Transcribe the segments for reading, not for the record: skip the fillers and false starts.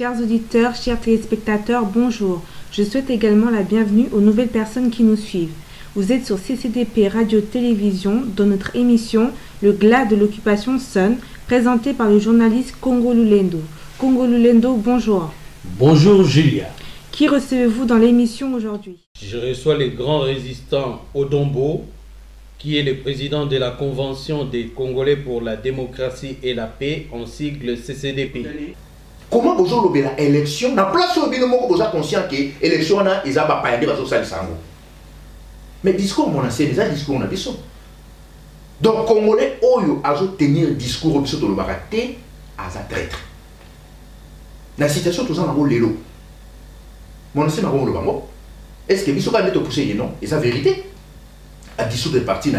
Chers auditeurs, chers téléspectateurs, bonjour. Je souhaite également la bienvenue aux nouvelles personnes qui nous suivent. Vous êtes sur CCDP Radio-Télévision dans notre émission Le glas de l'occupation Sun, présentée par le journaliste Congo Lulendo. Congo Lulendo, bonjour. Bonjour Julia. Qui recevez-vous dans l'émission aujourd'hui? Je reçois le grand résistant Odombo, qui est le président de la Convention des Congolais pour la démocratie et la paix, en sigle CCDP. Comment vous avez l'élection? Dans la place où vous êtes conscient que l'élection est une mais discours, mon ancien, les discours, on a besoin. Donc, Congolais, oyo azo tenir discours au de l'obaraté, aza traître. Dans la situation, tout ça, on a l'élo. Mon ancien, on a le bango. Est-ce que biso va mettre pousser, non? Et c'est la vérité. À dissoudre des partis,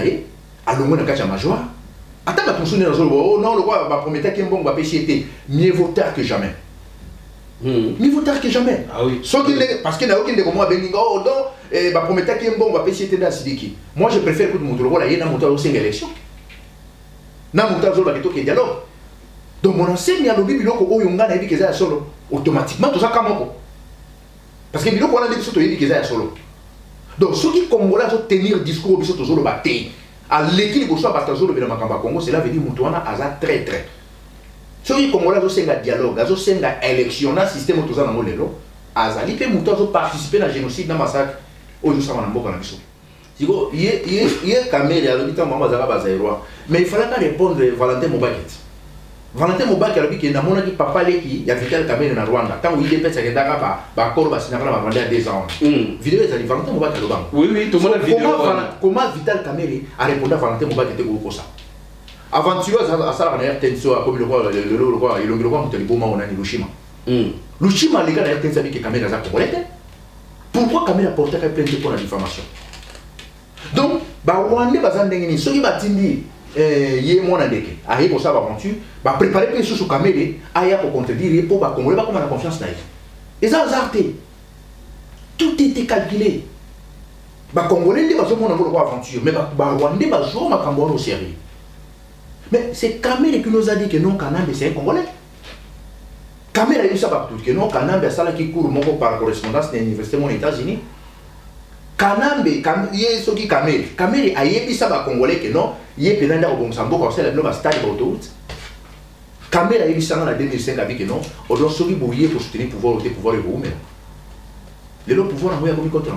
à l'ombre de la major. Attends, ma consonne dans le oh non, le roi va promettre qu'il y a un bon, va pécher, mieux vaut tard que jamais. Mieux vaut tard que jamais. Ah oui. Parce qu'il n'y a aucun de moi, oh non, va promettre qu'il y a un bon, va pécher dans Sidiki. Moi, je préfère que mon rôle aille dans mon temps au sein de l'élection. Dans mon temps, je vais dialogue. Donc, mon ancien, il y a le biloko, oh, yonga, n'a dit que c'est solo. Automatiquement, tout ça, comment? Parce que biloko, on a dit que c'est solo. Donc, ceux qui Congolais ont tenir discours au solo bâti, à l'équilibre, soit batazo le Makamba Congo, cela veut dire que Moutouana a très très. Ceux qui Congolais ont un dialogue, ont une élection, un système tout ça dans le monde, Azali peut Moutouana participer à la génocide dans le massacre, au Joussa Manambo Kanabiso. Il y a caméra, il y a Mamazara Bazaïroa, mais il fallait pas répondre Valentin Mobaket. Valentin Mobaket a dit que dans mon avis, papa Leki, il y a Vital Kamere dans Rwanda. Quand il est fait, c'est que Dakar, Bakor, Basinakara, va vendre à 2 ans. Vidéo est allée, Valentin Mobaket le banc. Oui, tout le monde a vidéo. Comment Vital Kamere a répondu à Valentin Mobaket pour ça? Aventureuse à ça, on a tenso comme le roi, il a le roi, on a Hiroshima. Hiroshima, les gars, il a tenso avec Kamere à Congolais. Pourquoi Kamere a porté plainte pour la diffamation? Donc, Rwanda, Bazandengini, ceux qui battent yé mon andeke aïe pour ça aventure va préparer les choses sur caméra aïe pour contredire pour va Congolais pas comme la confiance naïve et ça hasardé tout était calculé va Congolais ne va pas mon aventure mais va Rwandais va jouer ma Cambodge au sérieux mais c'est caméra qui nous a dit que non Kanambe c'est un Congolais caméra il savait tout que non Kanambe ça là qui court mon par correspondance dans l'université aux États-Unis Kanambe yé ce qui caméra aïe puis ça va Congolais que non il est pénal au Bongsambo quand c'est le stade de l'autoroute. Kamera a eu ça en 2005 avec non. On doit se bouiller pour soutenir le pouvoir et vous mais le pouvoir a comme contre.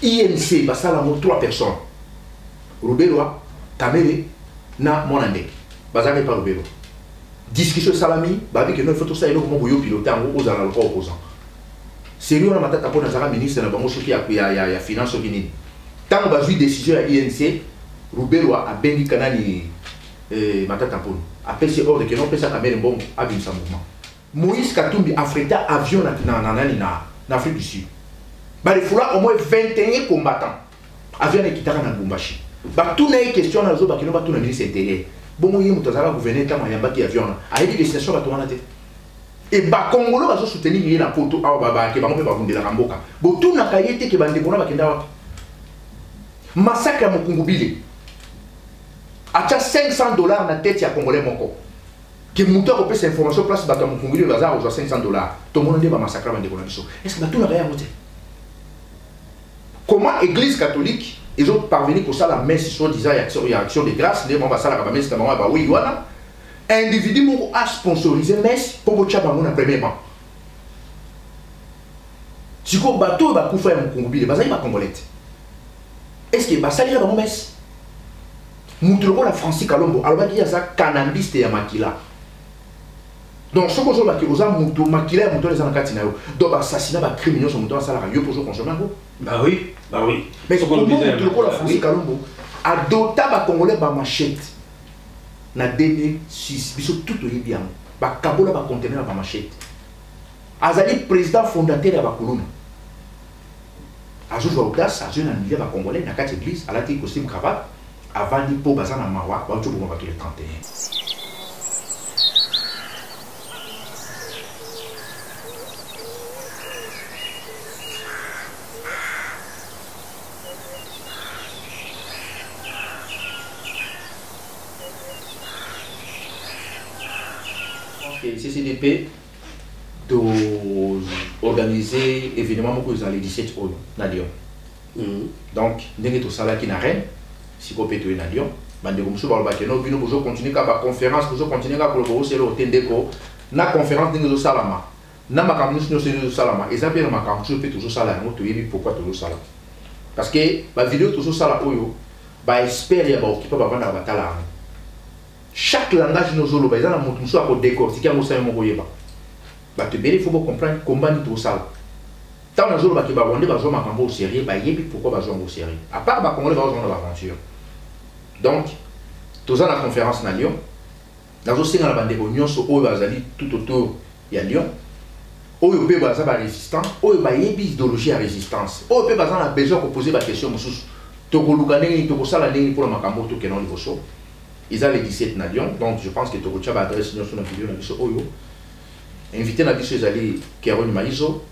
INC va ça la 3 personnes. Rubeloa, Kamere, na Monandek. Bazar pas Rubelo. Discussion salami, babi que non il faut tout ça et comment vous piloter en aux opposants. Sérieux on a matata pour Nazara ministre na bango qui a finance au Guinée. Tant que vous avez décision à l'INC, Rubelo a béni Kanani Matata Pono. Après, c'est hors de que non, peut-ça caméra bon à bien sa mouvement. Moïse Katumbi a frété avion en Afrique du Sud. Il faut là au moins 21 combattants. Avion qui t'a dans Bumbashi. Tout n'est question dans la zone qui n'a pas tout le ministre intérieur. Bon, il y a un gouvernement qui a un avion. A une destination à toi en tête. Et bah Congolo va soutenir la photo à Baba qui va me faire de la Ramboka. Bon, tout n'a qu'à y être que Bandebona va kenda. Massacre à Mokungubile. À $500 dans la tête, il y a Congolais Moko. Qui monte à cette information place à Mokungubile, bazar aux $500. Tout le monde va massacrer à Bandebona. Est-ce que tout n'a rien monté? Comment l'Église catholique, ils ont parvenu pour ça la messe, soit disant il y a action de grâce, les membres de la messe, oui, voilà. Individu a sponsorisé messe pour votre chat dans premièrement. Si vous bateau va couper à Mokungubile, bazar il va Congolais. Est-ce que ça ira dans mon messe? Nous la Francis Kalombo, alors qu'il y a ça cannabiste et Makila. Donc, ce que je veux dire, c'est Makila et les Anakatina. Donc, assassinat, criminel, sur mon salaire, pour jouer consommer. Bah oui. Mais comment nous la Francis Kalombo adopté les Congolais par machette. Na 2006, ils sont tout bien. Ba Kabola va contenir par machette. Azali président fondateur de la Bakuluna. Ajoute l'audace, ajoute un milliard de Congolais dans 4 églises, à la tête costume cravate, avant de pour Bazan à Mawa, on va tous les 31. que CCDP d'organiser événement dans les 17 au na Lyon. Donc, ndenge to sala qui na Rennes, si ko peto na Lyon, bande ko muso ba ke no bino bozo continuer ka ba conférence, bozo continuer ka ko c'est le tendeko na conférence ndenge zo salama. Na makambo no se salama, ezabela makambo so peto zo sala no to yebi pourquoi to zo sala. Parce que ba vidéo to zo sala oyo ba expert ya ba okipa ba bana batala. Chaque langage nous zolo ba ezana mutu muso ko décortiquer mo sa mo koyeba. Ba te bele faut comprendre comment ni to sala. Tant que nous avons au sérieux, pourquoi nous au sérieux? À part que nous avons l'aventure. Donc, nous avons la conférence à Lyon. Nous avons la bande de Bognon tout autour de Lyon. Nous avons la résistance. Nous avons l'idéologie à résistance. Nous avons besoin de poser la question. Nous avons pour le Macambo. Ils ont les 17 à Lyon. Donc, je pense que nous avons adressé notre vidéo. Invité à aller Kéron Maïso.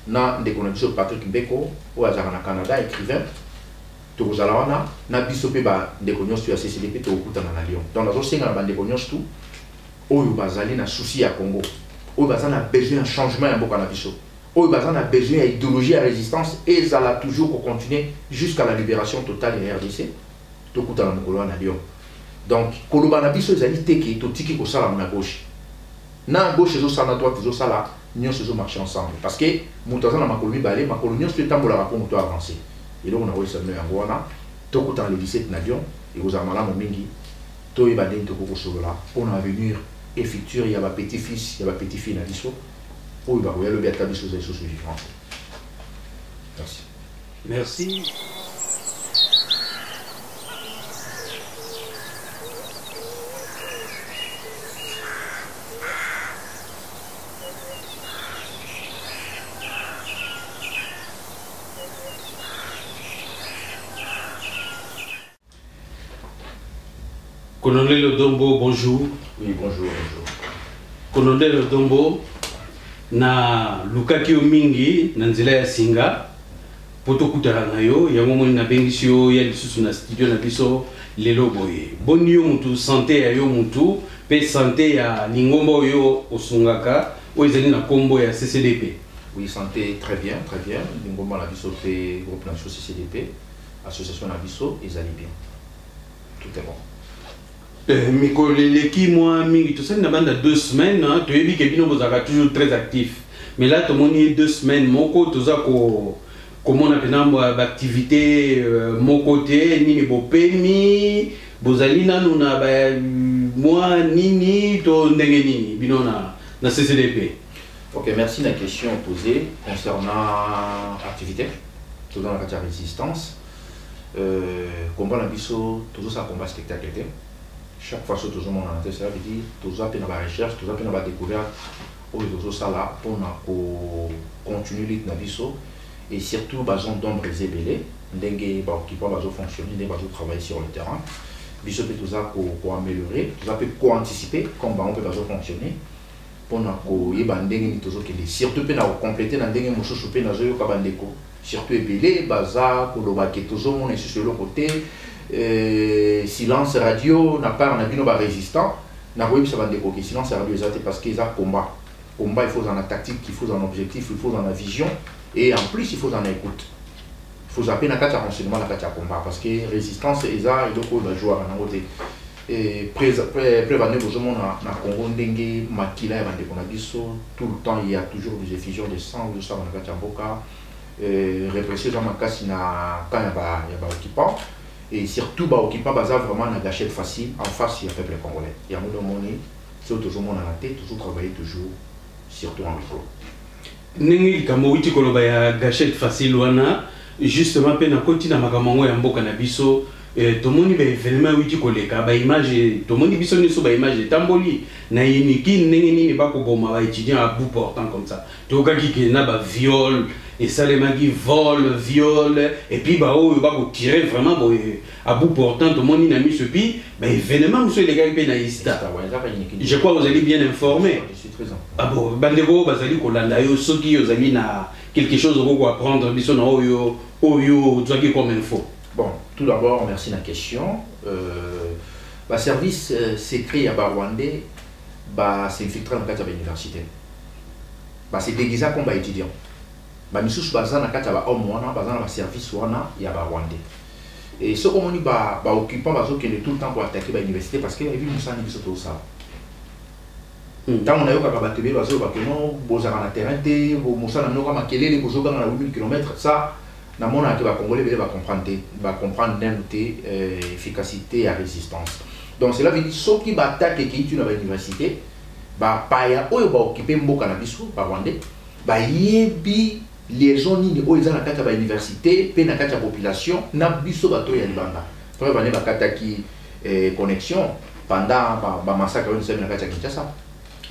Na ndeko Patrick Mbeko au hasard na Canada écrivain tozala na biso pe ba ndeko nyonso ya CCDP to okutana na Lyon. Donc nazo senga na ba ndeko nyonso tout oyo bazali na souci ya Congo, oyo bazali na besoin de changement ya mboka na biso, oyo bazali na besoin ya idéologie ya résistance et ça la toujours continuer jusqu'à la libération totale de RDC to okutana mokolo na Lyon. Donc koloba na biso ezali teke to tiki ko sala na gauche. Na gauche zo sala na droite zo sala nous devons marcher ensemble. Parce que nous avons ma colonie balé, ma colonie c'est temps pour la rapport pour avancer. Et donc on a réussi à faire un tout autant les 17 nations et vous avez malade mingi, tout est badin tout pour là. On a venir et futur il y a ma petit fils, il y a ma petite fille Nadiso. Pour il va le bien tabiso des choses différentes. Merci. Merci. Colonel Odombo, bonjour. Oui, bonjour, bonjour. Colonel Odombo, na Lukaki Mingi, na nzela ya Singa, poto kutala na yo, ya momo na bengisio ya lisusu na studio na biso lelo boye. Boni yo mutu santé ya yo mutu, pe santé ya lingombo yo osungaka, o ezali na kombo ya CCDP. Oui, santé très bien, très bien. Lingombo na biso pe groupe national CCDP, association na biso ezali bien. Tout est bon. Mikoleleki moi mingi tout ça na banda 2 semaines hein tu yebi ke bino bozaka toujours très actif mais là tout moni 2 semaines moko toza ko comment on appelle activité mon côté nini bopemi bozali nanu na ba moi nini to ndenge nini bino na CCDP. OK, merci de la question posée concernant activité tout dans la résistance combat na biso toujours ça combat spectacle. Chaque fois que nous avons un ça veut dire que nous avons une recherche, nous avons une découverte, nous avons pour continuer notre vie et surtout besoin d'ombre zébélé, qui peuvent fonctionner, qui peuvent travailler sur le terrain. Nous avons améliorer, nous avons anticiper comment on peut fonctionner pour surtout compléter dans des surtout ébélé, bazar, pour le sur le côté. Silence radio n'a pas un résistant n'a pas ça va décoquer silence radio parce qu'ils ont combat il faut dans la tactique il faut dans l'objectif il faut dans la vision et en plus il faut dans l'écoute il faut zapper na kati renseignement na kati combat parce que résistance eza iloko na joueur na côté et prévenir aux hommes na Congo ndenge makila ya bande kona biso tout le temps il y a toujours des effusions de sang de ça na kati mboka répression za makasi na quand il y a occupant. Et surtout, qui pas vraiment la gâchette facile en face du peuple congolais. Il y a beaucoup de monde, c'est toujours mon la tête, toujours travailler toujours, surtout en micro. Nengi kamowiti koloba ya gâchette facile wana justement pe na koti na makamango ya mboka na biso tomoni ba événement witi koleka ba image tomoni biso niso ba image tamboli na yiniki nengi nini ba ko boma ba étudiant à bout portant comme ça to kaki ke na ba viol et ça les magi vol viol et puis ba o ba ko tirer vraiment à bout portant tomoni na miso puis ba événement monsieur les gars pe na ista je crois vous allez bien informé. Je suis très informé. Ah bon bandeko bazali kolanda yo soki yo zali na quelque chose à apprendre biso na oyo tu comme info. Bon, tout d'abord, merci de la question. Le service secret à Barwandé, bah s'infiltrer dans la université. Bah c'est déguisé comme étudiant. Bah nous sommes basés dans la homme wana, basés dans le service wana, il y a ba Rwandais. Et ce qu'on dit bah occupant bah qui est tout le temps pour attaquer l'université parce qu'il y a vu Moussa Nibiso tout ça. Tant on a eu qu'à battre les bases parce que non, vous avez un terrain, vous Moussa n'a pas maquillé les besoins dans la 8000 km, ça, dans mon avis, va Congolais va comprendre l'efficacité et la résistance. Donc cela veut dire ceux qui attaquent et qui étudient à l'université, bah pas ya eux va occuper Mboka na biso, par Rwandais, bah yebi les gens ni eux ils ont la carte à l'université, pe na carte à population, na biso bato ya libanda. Après va ne ba carte qui connexion pendant ba massacre une semaine na carte à Kinshasa.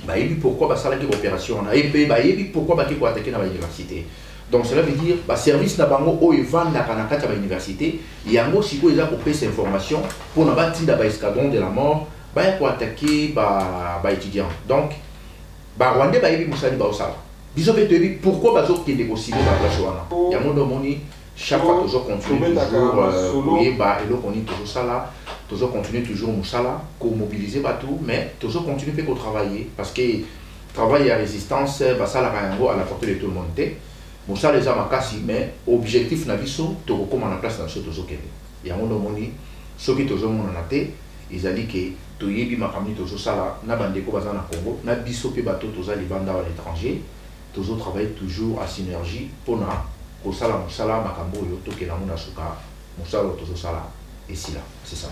Bah yebi pourquoi bah ça la qui opération na et pe bah yebi pourquoi bah qui pour attaquer na l'université. Donc cela veut dire bah service na bango o event na carte à l'université, yango siko ils a pour ces informations pour na bâtir da escadron de la mort. Pour attaquer les étudiants. Donc, les Rwandais ont Moussali Baosala. Ils ont dit pourquoi ils ont négocié la place. Il y a mon chaque fois toujours continuer toujours et là on est toujours ça là, toujours continuer toujours Moussala, pour mobiliser tout, mais toujours continuer pour travailler parce que travail et résistance, ça la à la portée de tout le monde. Moussala les a makasi, mais objectif na biso to comment la place dans ce toujours qu'il y a mon ceux qui toujours mon anaté, ils ont dit que to yebi makamni tozo sala na bandeko baza na Congo na biso pe bato toza libanda à l'étranger tozo travailler toujours à synergie pour na ko sala musala makambo yo to ke na mona suka musala tozo sala ici là c'est ça.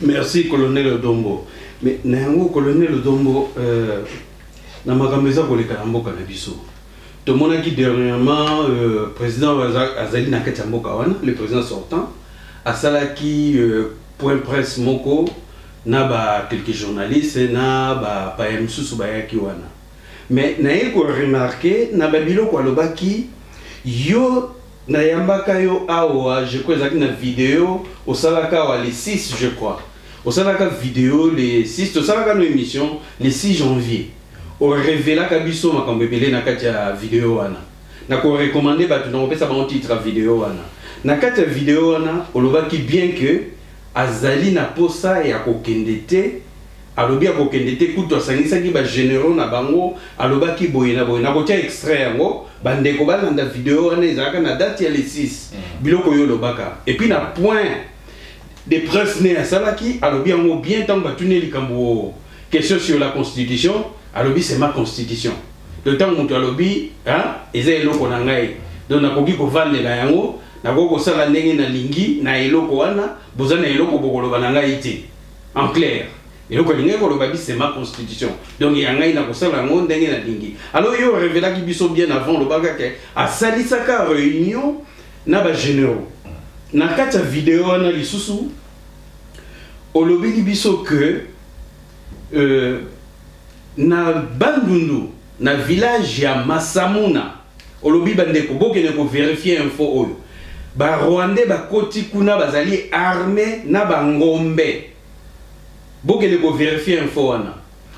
Merci colonel Odombo. Mais nango colonel Odombo na makambo za koleka na mboka na biso to mona ki dernièrement président Azali na kati ya mboka wana le président sortant asalaki point presse moko na ba quelques journalistes na ba PM susu ba yaki wana mais na yeko remarquer na ba biloko alobaki yo na yambaka yo awa je crois ezaki na vidéo au salaka wa les 6 je crois au salaka vidéo les 6 au salaka no émission les 6 janvier au révéla kabiso makambo ebele na kati ya vidéo wana na ko recommander ba tu na opesa ba titre vidéo wana na kati ya vidéo wana olobaki bien que Azali na posa ya kokendete alobi ya kokendete kuto asangisaki ba généraux na bango alobaki boye na kotia extrait yango bandeko balanda vidéo wana ezalaka na date ya les 6 biloko yo lobaka et puis na point de presse ne asalaki alobi yango bien tant batuni likambo question sur la constitution alobi c'est ma constitution le temps moto alobi hein eza eloko na ngai donc nakoki kovandela yango na koko sala ndenge na lingi na eloko wana bozana eloko bokoloba na ngai te en clair eloko lingi koloba bi c'est ma constitution donc ya ngai na kosala ngo ndenge na lingi alors yo révélaki biso bien avant le bagake asalisaka réunion na ba généraux na kati ya vidéo wana lisusu olobeli biso que na Bandundu na village ya Masamuna olobi bandeko bokene ko vérifier info oyo ba Rwandais ba koti kuna bazali armé na bangombe bokele ko vérifier info wana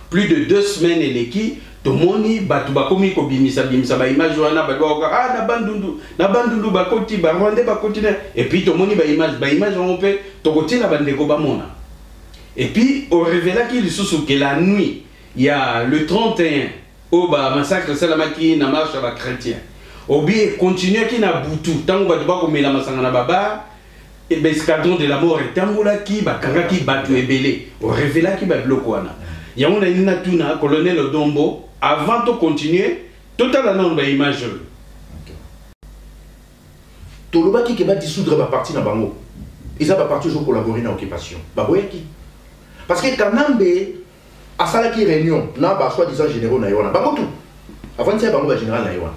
plus de 2 semaines eleki tomoni batu bakomi ko bimisa ba image wana ba ah na bandundu ba koti ba Rwandais ba koti et puis tomoni ba image on peut tokoti na bandeko ba mona et puis on révéla qu'il sous que la nuit il y a le 31 au ba massacre salamaki na marche ba chrétien obi continue qui na butu tango ba ba ko mela masanga na baba et ben escadron de la mort et tangola ki ba kanga ki batu ebele o révéla ki ba bloko wana ya on a ina tuna colonel Odombo avant de continuer total non ba image to loba ki ke ba dissoudre ba parti na bango ils a ba parti jo collaborer na occupation ba boyaki parce que Kanambe a sala ki réunion na ba soi-disant généraux na yona ba tout avant ça bango ba général na yona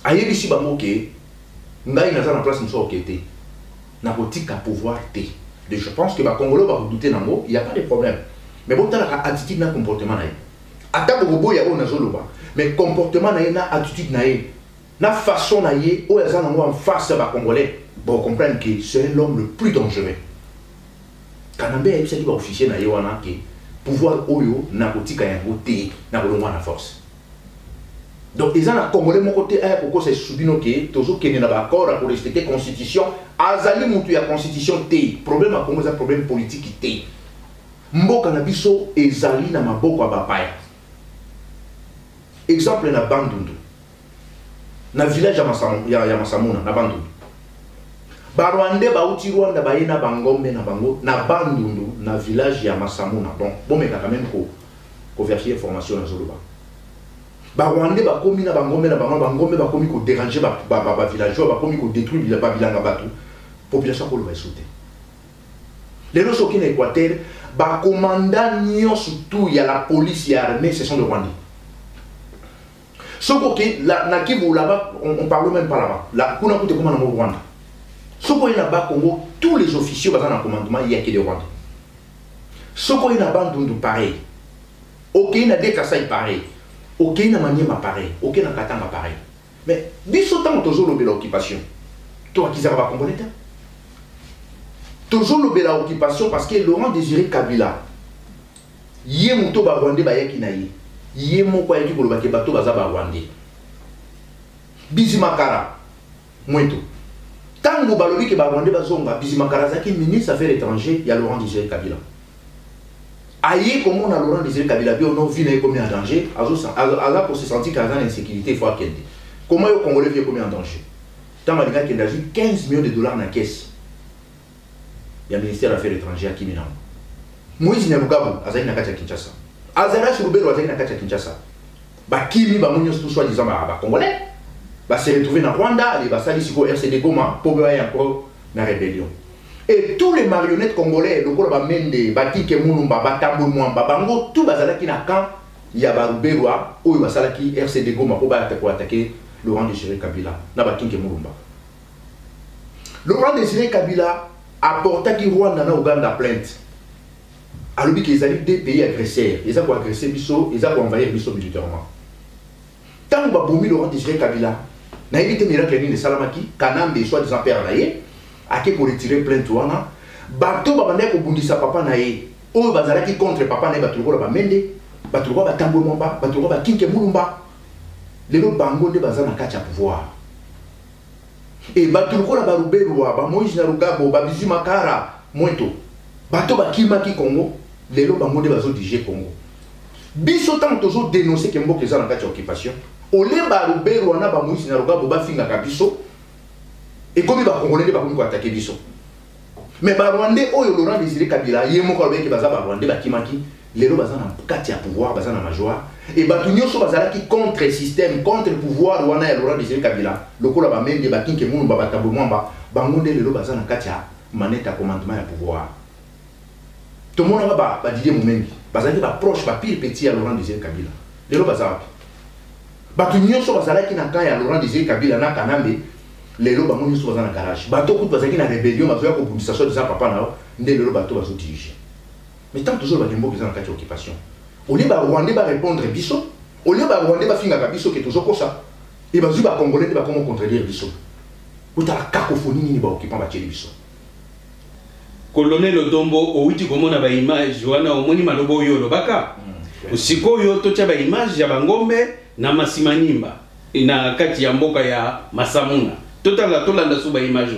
ayebi si bango ke ngai na na place mso okete na politique à pouvoir té de je pense que ba congolais ba douter nango il y a pas de problème mais bon ta attitude na comportement na ata bobo ya ona zoloba mais comportement na attitude na façon na ye o eza nango en face ba congolais bon comprendre que c'est l'homme le plus dangereux Kanambe a dit officier na wana ke pouvoir oyo na kotika yango té na kolongwa na force. Donc ils ont un congolais mon côté pourquoi c'est soubino ke tozo kene na ba accord pour respecter constitution azali mutu ya constitution té problème à Congo c'est problème politique té mboka na biso ezali na maboko ya bapaya. Exemple na Bandundu, na village ya Masamuna na Bandundu. Ba Rwandais bauti Rwanda baye na bangombe na bango na Bandundu na village ya Masamuna. Donc bon mais quand même ko vérifier information na Zoloba. Ba Rwandais ba komi na bangombe ba komi ko déranger ba villageois ba komi ko détruire ba bilanga batu. Population ko ba sauter. Les gens qui sont en Équateur, les commandants surtout, il y a la police, il y a l'armée, ce sont des Rwandais. Ce qui là-bas, on ne parle même pas là-bas. Là, on a écouté comment on a Rwanda. Ce qui est là-bas, Congo, tous les officiers dans le commandement, il n'y a que des Rwandais. Ce qui est là-bas, pareil. Aucun n'a des Kassai pareil. Aucun n'a Maniema pareil. Aucun n'a Katanga pareil. Mais, biso tant que tu as l'occupation, toi qui as compris. Toujours le bela occupation parce que Laurent Désiré Kabila yé moto ba Rwandais ba yaki na ye yé moko yaki ko lobake bato baza ba Rwandais Bizimakara moito tango balobi ke ba Rwandais bazonga Bizimakara zaki ministre affaires étrangères ya Laurent Désiré Kabila aye comment on a Laurent Désiré Kabila bi on vit na comme en danger aza pour se sentir qu'à en insécurité faut akende comment le Congolais vient comme en danger tant malgré qu'il a 15 millions de dollars na caisse. Il y a le ministère des Affaires étrangères qui m'a Moïse Nyarugabo, Azali Nakacha Kinshasa. Azara Shurubelo, Azali Nakacha Kinshasa. Kimi, Bamounios, tout soit disant, Congolais. Se retrouver dans Rwanda, les Basali Siko, RCD Goma, pour encore la rébellion. Et tous les marionnettes congolais, le Kolo Bamende, Batike Moulumba, Batambo Mwamba, Bango, tout Bazalaki Nakan, il y a Baruberwa, ou Basalaki, RCD Goma, pour attaquer Laurent Désiré Kabila, Nabakinke Moulumba. Laurent Désiré Kabila apporta qui Rwanda na Ouganda plainte. Alors qu'ils allaient des pays agresseurs, ils ont agressé Bisso, ils ont envahi Bisso militairement. Tant que Baboumi Laurent Désiré Kabila n'a évité miracle de Salamaki, Kanambe soit disant père naïe, à qui pour retirer plainte Wana, Bato Babane ko bundisa papa naïe, ou Bazalaki contre papa naïe Batulgo Bamende, Batulgo Batambo Mwamba, Batulgo Bakinke Moulumba. Les autres Bango de Bazana Kacha pouvoir. Et Batulko la Baruberwa, Moïse Nyarugabo, Bizimakara, Moito, Bato Bakimaki Congo, les lots Bango de Bazo DJ Congo. Biso tant toujours dénoncé que Mbok les a dans la occupation. Ole Baruberwa na Moïse Nyarugabo Bafinga Kabiso. Et comme il va Congolais, va attaquer Biso. Mais Barwandais, oh Laurent Désiré Kabila, Yemo Kolbe qui Baza Barwandais Bakimaki, les lots Bazan en Katia pouvoir, Bazan en major. Et Batunio so bazalaki contre le système, contre le pouvoir wana ya Laurent Désiré Kabila. Lokola ba mende ba kinke munu ba batabo mwamba, bangonde lelo bazana katia maneta commandement ya pouvoir. Tout le monde va Didier Moumengi, bazalaki ba proche ba pire petit à Laurent Désiré Kabila. Lelo bazalaki. Batunio so bazalaki na kan ya Laurent Désiré Kabila na Kanambe, lelo bangonde so bazana garage. Bato ko bazalaki na rébellion, bazoya ko bundisa so disa papa na nde lelo bato bazo diriger. Mais tant toujours ba dembo bazana katia occupation. Au lieu de Rwandais va répondre Bisso, au lieu de Rwandais va finir Bisso qui est toujours comme ça, et va jouer Congolais va comment contredire Bisso. Où tu as la cacophonie ni va occupant Bacheli Bisso. Colonel Odombo, au witi comme on a une image, Joana au moni malobo yo lobaka. Siko yo to chaba image ya Bangombe na Masimanimba et na kati ya mboka ya Masamuna. Total la tolanda suba image.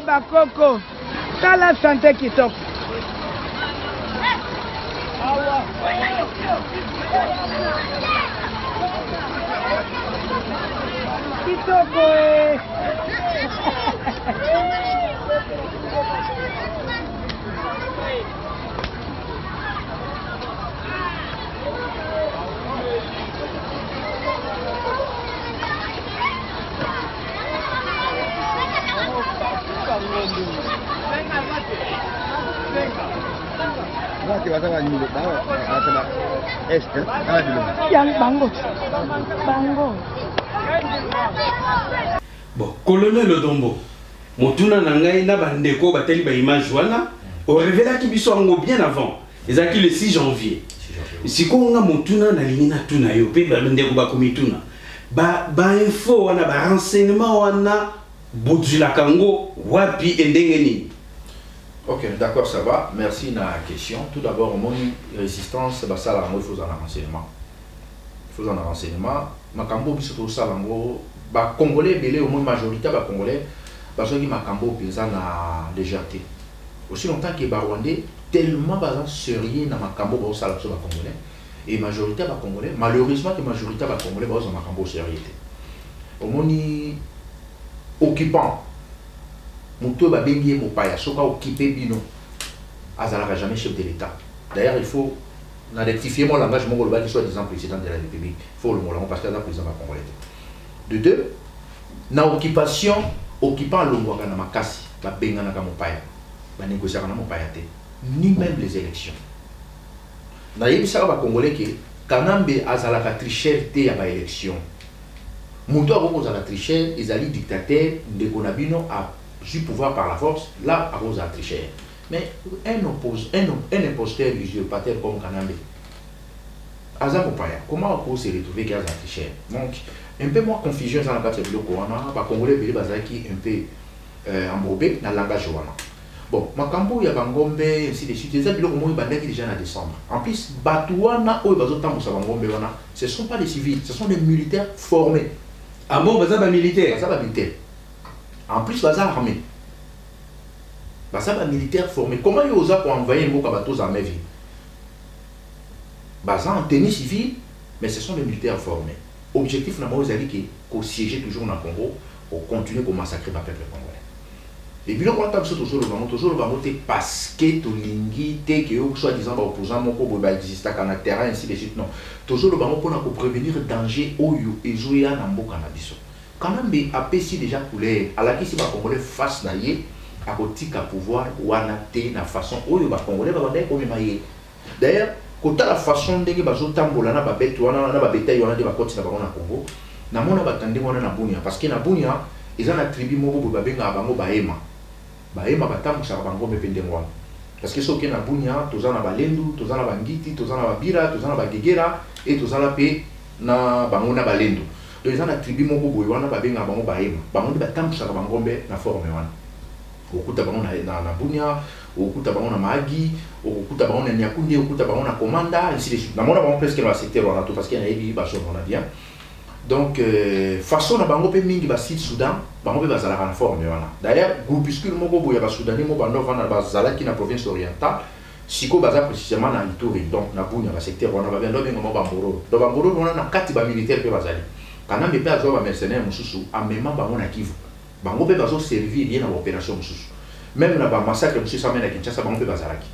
Bakoko, t'as la santé qui top. Bon, colonel Odombo, Motuna Nangai na bandeko bateli ba image wana, au révéla ki biso ngo bien avant. Ezaki le 6 janvier. Siko nga Motuna na linina tuna yo pe bandeko ba komituna. Ba info wana ba renseignement wana bozula kango wapi endengeni. Ok, d'accord, ça va. Merci na question. Tout d'abord, mon résistance, bah ça là, il faut en renseignement. Il faut en renseignement. Makambo biso ça lango, bah congolais belé au moins majorité bah congolais, bah ceux qui makambo pesa na légèreté. Aussi longtemps que bah rwandais tellement bah sérieux na makambo bah ça là sur congolais et majorité bah congolais. Malheureusement que majorité bah congolais bah ça makambo sérieux. Au moins occupant Moutou ba bengi mopaya soka occupé bino azalaka jamais chef de l'État. D'ailleurs il faut rectifier mon langage mon global qui soit disant président de la République. Il faut le mot parce que c'est président congolais. De deux, na occupation occupant longwaka na makasi ba benga na mopaya ba négocier na mopaya te ni même les élections. Na yebisa ba congolais que Kanambe azalaka tricher te ya ba élection. Moutou a la tricher, ils allaient dictateur de Konabino a du pouvoir par la force, là, à cause de la tricher. Mais un imposteur usurpateur comme Kanambe, comment on s'est retrouvé qu'il y a la tricher? Donc, un peu moins confusion dans la partie de l'Okorana, les Congolais qui un peu embourbé dans le langage. Bon, Makambo, il y a Bangombe, ainsi de suite. Les gens qui déjà en décembre. En plus, Batouana, ce ne sont pas des civils, ce sont des militaires formés. Ah bon, Baza militaire? Baza militaire. En plus, Baza armé. Baza militaire formé. Comment il osa pour envoyer un mot à bateaux en vie? Baza en tenue civile, mais ce sont des militaires formés. Objectif, c'est qu'on siège toujours dans le Congo pour continuer à massacrer le peuple congolais. Et puis, quand on a toujours le bango, parce que tu lingi, que soi-disant, opposant, mon existe dans le terrain, ainsi de suite. Non. Toujours le bango pour prévenir le danger au et jouer à Nambo Cannabis. Quand même, après, si déjà coulé, à la qui si les Congolais face naïe, à côté de pouvoir, ou à la façon où les Congolais vont être comme maïe. D'ailleurs, quand la façon de les tambola, na bête, ou na bataille, on a des côtes dans le Congo, na mona batande mona na Bunia, parce que na Bunia, ils ont attribué mon bobo babenga bango baema. Baema batamu sa bango mependengwa. Parce que ce qui est na Bunia, tous en a balendu, tous en a bangiti, tous en a babira, tous en a bagegera, et tous en a pe na bango na balendu. Donc ils ont attribué mon bobo wana babenga bango baema. Bango batamu sa bango mbe na forme wana. Okuta bango na Bunia, okuta bango na Magi, okuta bango na Nyakundi, okuta bango na Komanda, ainsi de suite. Na mona bango presque na secteur wana tout parce qu'il y a eu ba on a bien. Donc façon na bango pe mingi ba sud Soudan, bango pe bazala na forme wana. D'ailleurs, groupuscule moko boya ba Soudanais mo bando vana bazala ki na province orientale, siko baza précisément na Ituri. Donc na Bunia ba secteur wana ba bien do bengo mo bamboro. Do bamboro wana na kati ba militaire pe bazali. Kana me pe azo ba mercenaire mususu, en même bango na Kivu. Bango pe bazo servir rien na opération mususu. Même na ba massacre mususu amena Kinshasa bango pe bazalaki.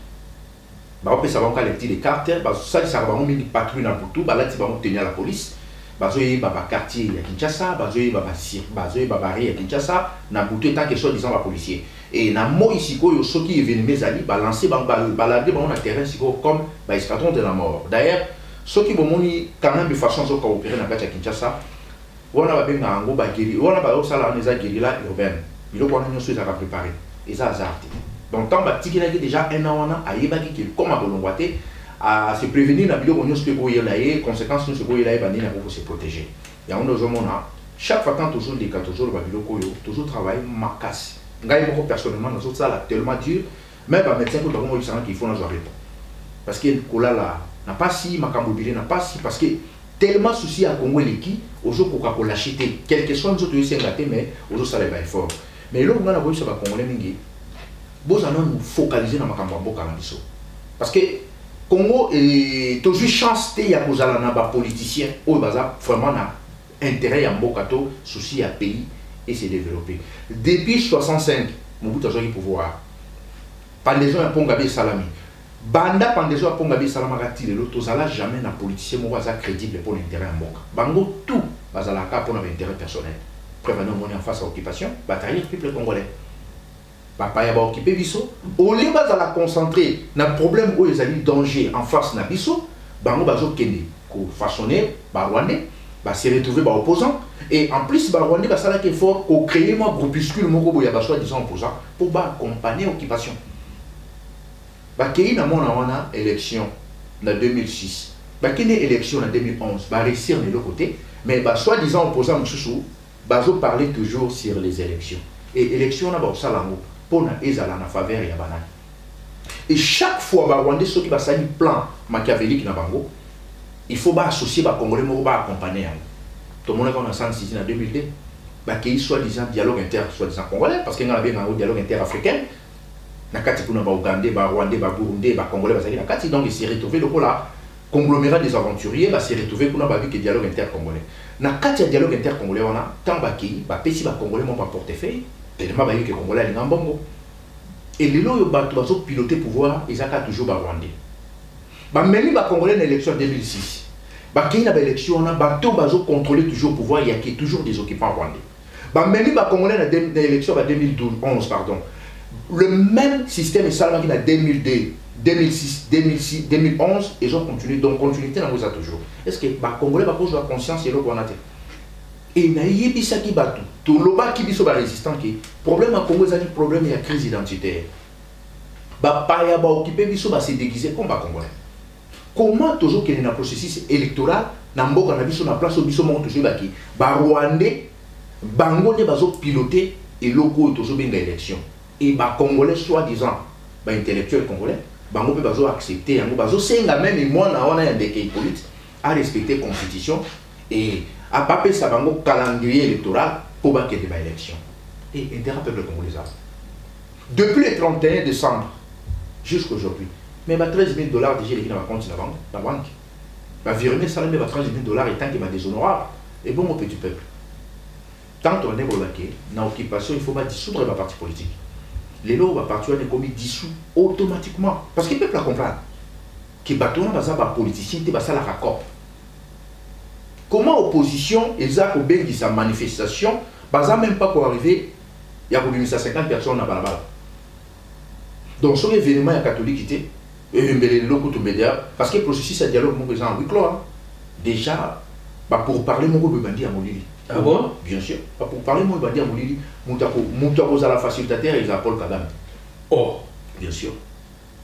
Bango pe sa bango les petits des cartels, bazo ça sa bango mingi patrouille na Butu, balati bango tenir la police. Bazoé baba quartier ya Kinshasa, bazoé baba sir, bazoé babari ya Kinshasa, na Butu tant que soit disant ba policier. Et na mo ici ko yo soki événement zali balancer balader bango na terrain siko comme ba escadron de la mort. D'ailleurs, soki bomoni quand même de façon zo coopérer na kati ya Kinshasa, wana ba benga ngo ba guerri, wana ba osala na za guerrilla urbaine. Biloko wana nyoso za préparer. Et ça azarté. Donc tant ba tikina déjà un an wana ayebaki que comme a bolongwate à se prévenir na biloko nyoso ke ko yelaye, conséquences nyoso ko yelaye bandi na pour se protéger. Ya on ozomona chaque fois quand toujours des cas toujours ba biloko yo, toujours travailler makasi. Ngai moko personnellement na ça là tellement dur, même ba médecin ko bango ils qu'il faut na joie répondre. Parce que kola là n'a pas si makambo bilé n'a pas si parce que tellement souci à Congo leki aujourd'hui pour l'acheter quelque chose nous autres gâté mais aujourd'hui ça les va fort mais là on a voulu ça va congolais mingi bon ça nous focaliser dans makambo mboka na biso parce que Congo est toujours chance te ya kozala na ba politicien ou baza vraiment na intérêt ya mboka to souci à pays et se développer depuis 65 Mobutu a eu pouvoir pendaison ya Pongabe Salami banda pendaison ya Pongabe Salama gatile l'autre zala jamais na politicien mo baza crédible pour l'intérêt ya mboka bango tout bazala ka pour l'intérêt personnel prévenir mon en face à occupation batailler peuple congolais papa ya ba occuper biso au lieu bazala concentrer na problème où ils allaient danger en face na biso bango bazo kende ko façonner ba rwandais ba se retrouver ba opposant et en plus ba rwandais ba sala que fort ko créer un groupuscule moko boya ba soit disant opposant pour ba accompagner occupation ba kei na mona wana élection na 2006 ba kene élection en 2011 ba réussir de l'autre côté mais ba soit disant opposant mususu bazo parler toujours sur les élections. Et élection na ba salango pona ezala na faveur ya banani. Et chaque fois ba Rwandais ceux qui va sali plan machiavélique na bango, il faut ba associer ba Congolais mo ba accompagner. Tout le monde qu'on a senti en 2002, bah qu'il soi-disant dialogue inter soi-disant congolais parce qu'il y a un dialogue inter-africain. Na kati kuna ba Ougandais, ba Rwandais, ba Burundais, ba Congolais ba sali na kati donc il s'est retrouvé le là conglomérat des aventuriers va se retrouver kuna ba vu que dialogue inter-congolais. Na kati dialogue inter-congolais on a tant ba ki ba pesi ba Congolais mon ba portefeuille, tellement ba que Congolais ali ngambongo. Et les lois ont piloté pouvoir, ils ont toujours Rwandais. Même les Congolais dans l'élection 2006, il y a l'élection, on a contrôlé toujours le pouvoir, il y a toujours des occupants rwandais. Même les Congolais dans l'élection 2011, pardon, le même système est seulement en 2002, 2006, 2006, 2011, ils ont continué, donc continuité dans ça toujours. Est-ce que les Congolais ont la conscience et le Rwandais? Et il y a qui battu. Tout le monde qui est résistant, le problème à Congo, c'est un problème de crise identitaire. Les occupés sont déguisés comme les Congolais. Comment toujours qu'il y a un processus électoral, dans la place où ils sont toujours les Rwandais, Bango ne piloter et locaux toujours bien l'élection. Et les Congolais, soi-disant, les intellectuels congolais, Bango peut accepter, c'est même et moi, on a un décret politique à respecter la constitution et à papier ça va un calendrier électoral pour qu'il y ait des élections. Et intérêt peuple congolais. Depuis le 31 décembre jusqu'à aujourd'hui, mais 13 000 $ déjà les dans ma compte dans la banque. Ma virement ça me 13 000 $ et tant qu'il m'a déshonorable. Et bon mon petit peuple. Tant qu'on est bloqué, dans l'occupation, il faut pas dissoudre la parti politique. Les lois va partir on est commis dissous automatiquement. Parce que le peuple a compris que bateau n'a pas politicien, c'est pas ça la raccord. Comment l'opposition, ils ont bien dit sa manifestation, même pas pour arriver, il y a 50 personnes à Balabala. Donc, sur l'événement catholique, parce que le processus de dialogue, mon président, oui, déjà, pour parler, mon groupe bandit à Molili. Ah bon? Bien sûr. Pour parler, mon bandit à Molili, Moutako à la facilitateur, ils ont Paul Kagame. Oh, bien sûr.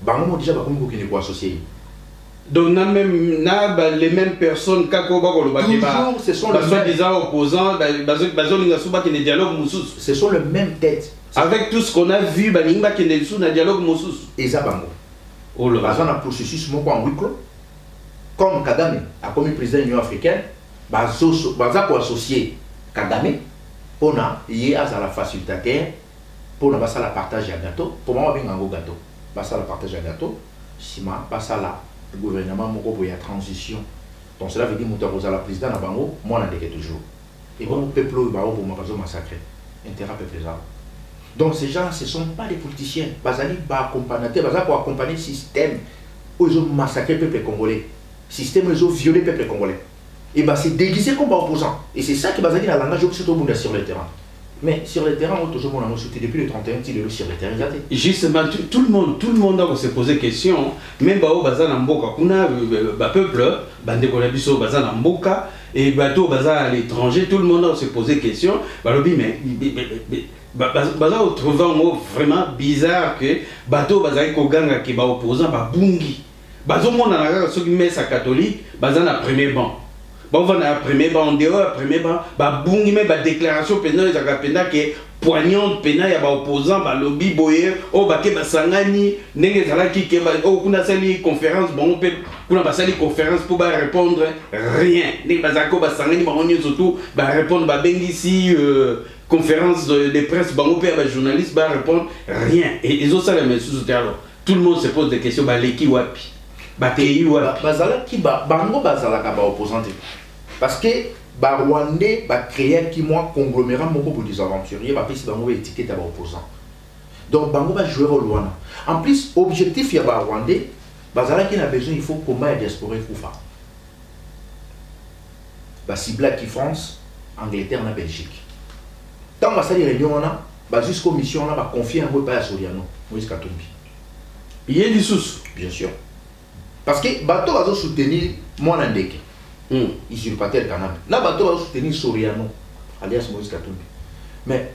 Bango, déjà, qui n'est pas associé. Donc, les mêmes personnes, toujours, ce sont les mêmes opposants, ce sont les mêmes têtes. Avec tout ce qu'on a vu, il y a dialogue Moussous. Et ça, Bango. Par exemple, un processus en huis clos. Comme Kagame a commis président de l'Union africaine, pour associer Kagame, pour y a la facilitateur, pour la partage à gâteau, pour moi, il y a un gâteau. La partage à gâteau, si ma passe à la le gouvernement il y a transition. Donc cela veut dire que la président de Bango, moi je toujours. Et bon, le peuple il va massacrer. Intérêt peuple. Donc ces gens, ce ne sont pas des politiciens. Ils vont accompagner le système où ils ont massacré le peuple congolais. Le système où ils ont violé le peuple congolais. Et c'est déguisé comme opposant. Et c'est ça qui va dire la langage sur le terrain. Mais sur le terrain, tout le monde a sauté depuis le 31, sur le terrain. Justement, tout le monde a se posé question. Même si le peuple, et bateau à l'étranger, tout le monde a se posé question. Mais trouve un mot vraiment bizarre que bateau Koganga qui est opposant à Bungi. Bazo monde a ceux qui mettent sa catholique, na premier banc. On va à premier banc, on dehors, premier banc, bungi mais déclaration pénale, qui est poignante pénale, il y a opposant, lobby boyer, sangani, n'engezalaki qui kuna sali conférence, bon peut kuna sali conférence pour répondre rien. N'engezako sangani, on surtout répondre bengi si conférence de presse, on peut journaliste répondre rien. Et ils ont ça les messieurs alors. Tout le monde se pose des questions, leki wapi. Batei wapi. Bazalaki bango bazalaka opposante. Parce que les Rwandais ont créé un conglomérat pour des aventuriers, ils ont étiqueté à opposants. Donc, Bango va jouer au Rwanda. En plus, l'objectif de Rwandais, qui a besoin, il faut comment la diaspora pour faire. Si Black France, Angleterre et Belgique. Tant que les réunions, jusqu'aux missions, on va confier un peu à Soriano, Moïse Katumbi. Il y a des sous. Bien sûr. Parce que Bato va soutenir mon Ndeke. Usurpateur Kanam. Là, Bato va soutenir Soriano, alias Moïse Katumbi. Mais,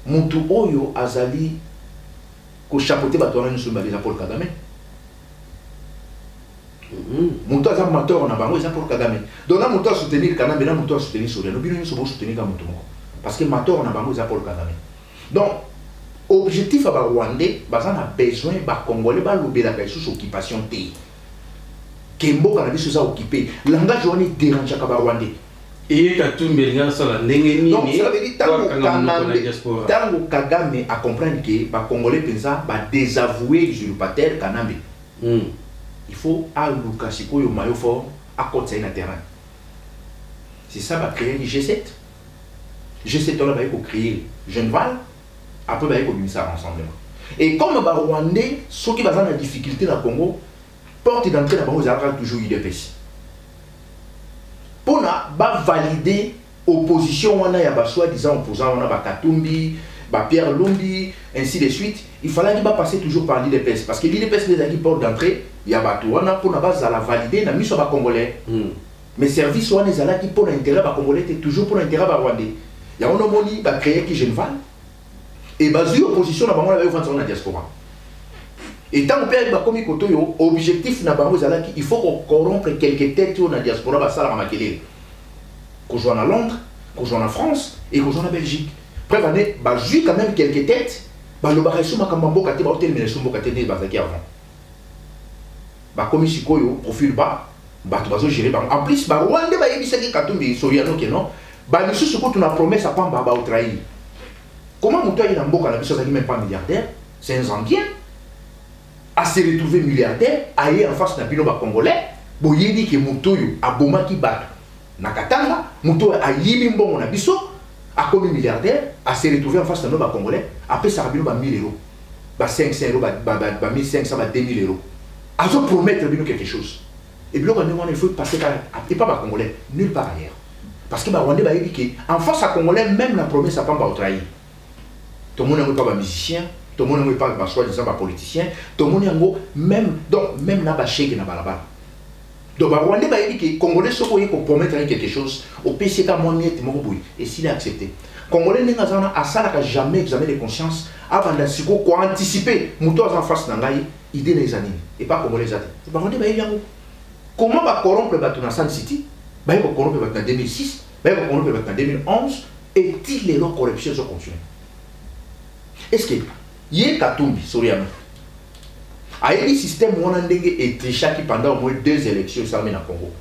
Moutou Oyo Azali, ko chapeauté Bato Rani sur Balisa Paul Kagame. Moutou Azam Mator, on a Bango, ils ont Paul Kagame. Donc là, Moutou a soutenir Kanam, mais là, Moutou a soutenir Soriano. Bien, ils sont soutenir Kamoutou. parce que Mator na bango za Paul Kagame. Donc objectif à Rwandais, bazan a besoin ba Congolais ba lobela ka sous occupation té. Kembo kana biso za occupé. Langage wani dérange ka ba Rwandais. Et Katumbi nga sala ndenge nini. Donc ça veut dire tango Kagame a comprendre que ba Congolais pensa ba désavouer usurpateur Kanambe. Il faut à Lukasiko yo maillot fort à côté na terrain. C'est ça va créer le G7. G7 on va créer Genval. Après, il faut ça ensemble. Et comme les Rwandais, ceux qui ont des difficultés dans le Congo, porte d'entrée dans le Congo, ils ont toujours UDPS. Pour valider l'opposition, on a soi-disant opposants, on a Katumbi, Pierre Lumbi, ainsi de suite, il fallait qu'il passe toujours par l'UDPS. Parce que l'UDPS, les porte d'entrée, il y a Batou, on a pour la valider, on a mis sur les Congolais. Mais service, on a qui pour l'intérêt des Congolais, toujours pour l'intérêt des Rwandais. Il y a un homme qui a créé qui Genval. Et basé opposition na bango la dans la diaspora. Et tant que père comme kotoyo objectif na bango zalaki il faut corrompre quelques têtes dans la diaspora ba sala makelele. Ko joue en Londres, ko joue en France et ko joue en Belgique. Preuve année ba jouer quand même quelques têtes ba lo ba resu makambo kate ba hotel menesu mboka tete ba zaki avant. Ba komi sikoyo profil ba to bazo gérer ba en plus ba Rwanda ba yebisa ki Katumbi Soriano ke non ba nisu suko tuna promesse à pamba ba trahir. Comment Moutoua il a même pas milliardaire, c'est un Zambien, à se retrouver milliardaire, à aller en face d'un bilan congolais, bon il dit que Moutoua a Boma qui bat, Nakatanga, Moutoua a Yimimbo mon abisso, a comme milliardaire, à se retrouver en face d'un bilan congolais, après ça a bilan 1000 euros, 500 euros, 1500, 2000 euros. À se promettre quelque chose. Et puis il faut passer par, et pas congolais, nulle part ailleurs. Parce que Rwandais va dire qu'en face à congolais, même la promesse n'a pas trahir. Tout le monde n'est pas musicien, tout le monde n'est pas soi-disant politicien, tout le monde est même n'a pas chèque n'a pas là-bas. Donc Rwandais va dire que les Congolais sont pour promettre quelque chose, au PCK moins mieux et s'il a accepté. Congolais n'est pas à jamais examen de conscience avant d'anticiper moutons en face d'angaï, idée des années et pas Congolais zate. C'est Rwandais va dire comment va corrompre le Sun City, va corrompre en 2006, va corrompre en 2011 et toutes les corruptions sont continuées. Est-ce que Yé Katumbi, Soriano, a eu un système où on a été triché pendant au moins 2 élections au Congo?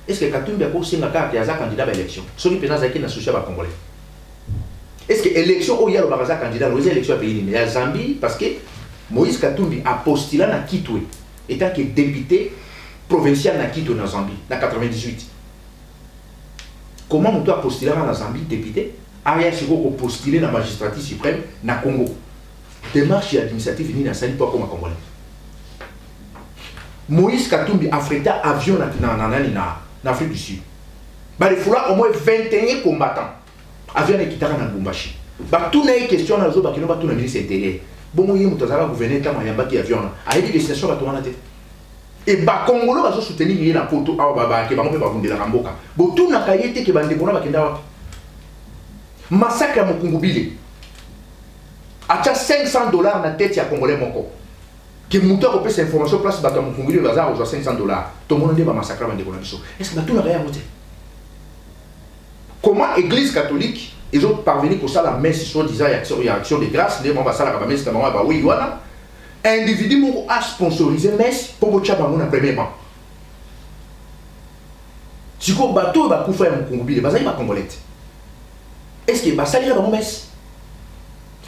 Est-ce que Katumbi a posé un candidat à l'élection? Ce qui est un souci à Congolais. Est-ce que l'élection où il y a le candidat aux élections à pays, mais à Zambie, parce que Moïse Katumbi a postulé à Kitwe, étant que député provincial à Kitwe en Zambie, en 1998. Comment on doit postuler à Zambie, député? Aria Chigo postulé dans la magistrature suprême na Congo. Démarche administrative ni na sali pas comme Congolais. Moïse Katumbi a frété avion en Afrique du Sud. Bah il faut là au moins 21 combattants. Avion qui t'a na Lubumbashi. Bah tout n'est question na zo ba kino ba tout na ministre intérieur. Bon moi mutazala gouverner ta mayamba qui avion. A dit destination ba to na tête. Et bah Congolais va soutenir ni na poto a ba ke ba mo ba vundela ramboka. Bo tout na kayete ke bande bona ba kenda wa. Massacre à Mukungubile. À 500 $ dans la tête, il y a Congolais Moko. Qui monte à cette information place à Mukungubile, le hasard, 500 $. Tout le monde va massacrer à Mukungubile. Est-ce que tout n'a rien voté? Comment l'Église catholique, ils ont parvenu pour ça la messe, soi-disant, il y a action de grâce, les membres de la messe, oui, voilà. Un individu a sponsorisé la messe pour vous tchaper à premièrement. Si vous bateau va couper à Mukungubile, il va Congolais. Est-ce que ça ira dans mon messe?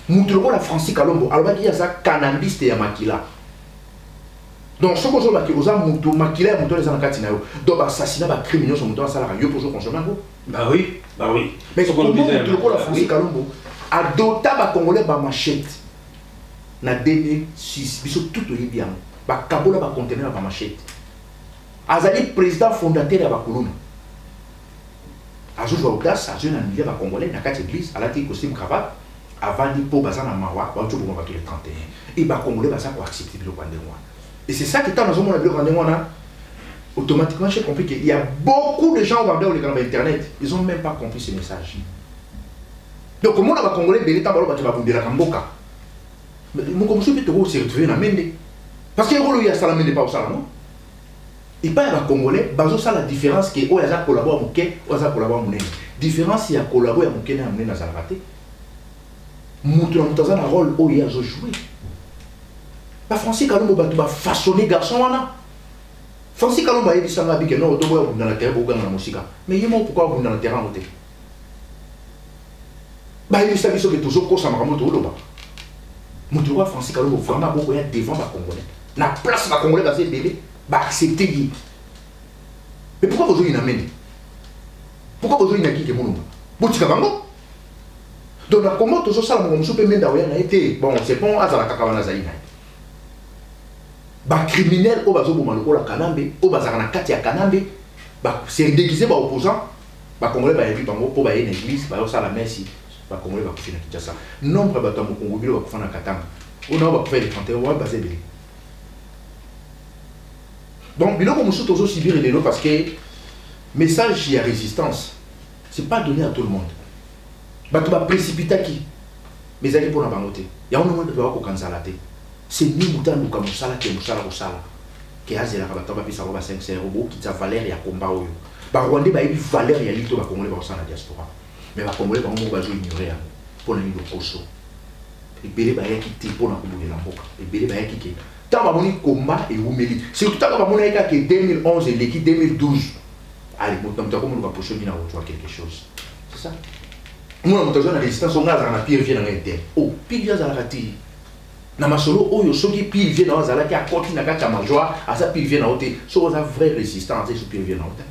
Nous la Francis Kalombo, alors il y a ça cannabiste et makila. Donc ce que je veux dire, aux gens makila et les anakati na yo. Donc assassinat ba criminel sur mouton ça la yo pour consommer un go. Bah oui. Mais comment la Francis Kalombo adopta ba congolais ba machette. Na 2006, biso tout au bien. Ba kabola ba conteneur ba machette. Azali président fondateur ya ba Kolona. Ajoute l'audace, ajoute un millier de Congolais dans 4 églises, à la tête costume cravate, avant de pour bazar na mawa, on trouve tous les 31. Et bah Congolais bazar pour accepter le rendez-vous. Et c'est ça qui est dans le monde le rendez-vous là. Automatiquement, j'ai compris qu'il y a beaucoup de gens vendeurs les internet, ils n'ont même pas compris ces messages. Donc comment on va Congolais belé ta balo ba tu vas bundela kamboka. Mais mon comme je peux te s'est retrouvé na mende. Parce que il y a ça la mende pas au salon. Et pas les Congolais, ça la différence que oh, ils ont collaboré avec Mouké, ils ont collaboré avec Mouné. Différence, il y a collaboré avec Mouké et Mouné dans la raté. Moutou dans un rôle où il a joué. Pas Francis Kalombo va façonner garçon là. Francis Kalombo a dit ça que non, on doit dans la terre pour gagner la musique. Mais il y a pourquoi vous dans le terrain côté. Bah il s'agit de toujours quoi ça m'a remonté au loba. Moutou va Francis Kalombo vraiment beaucoup y a devant la Congolais. La place la Congolais va se bébé. Bah accepter. Mais pourquoi vous jouez une amène? Pourquoi vous jouez une acquis que mon Boutika Bango? Donc la comment toujours ça mon monsieur peut même d'avoir été bon c'est bon à la kakabana zaïna. Bah criminel au bazo bomalo la kanambe au bazana kati ya kanambe bah c'est déguisé bah opposant bah congolais bah évi bango pour bah une église bah ça la messe bah congolais bah kufina Kinshasa nombre bah tamu Congo bilo bah kufana katanga on a bah faire les frontières ouais basé belé. Donc, il faut que nous subir les lots parce que le message il y a résistance. Ce n'est pas donné à tout le monde. Tu vas précipiter qui? Mais il pour la bangote. Il y a un moment de voir qu'on canzalate. C'est nous mouton nous comme ça qui est moussala au sala. Qui a zéla quand on va pisser à 5 euros qui t'a valeur et à combat au yo. Bah Rwandais bah il valeur et à l'ito bah congolais bah la diaspora. Mais bah congolais bah on va jouer ignorer pour le niveau koso. Et belé bah y qui pour la communauté la boca. Et belé bah y qui tant que mon combat et vous mérite. Surtout tant que mon état qui 2011 et l'équipe 2012. Allez, mon temps on va pousser bien à quelque chose. C'est ça. Moi mon temps la résistance on a dans pire vient dans l'intérieur. Oh, pire vient dans la ratie. Na masolo oh yo soki pire vient dans la qui a côté na kata majoie, à ça pire vient dans côté. So on a vraie résistance et so pire vient dans côté.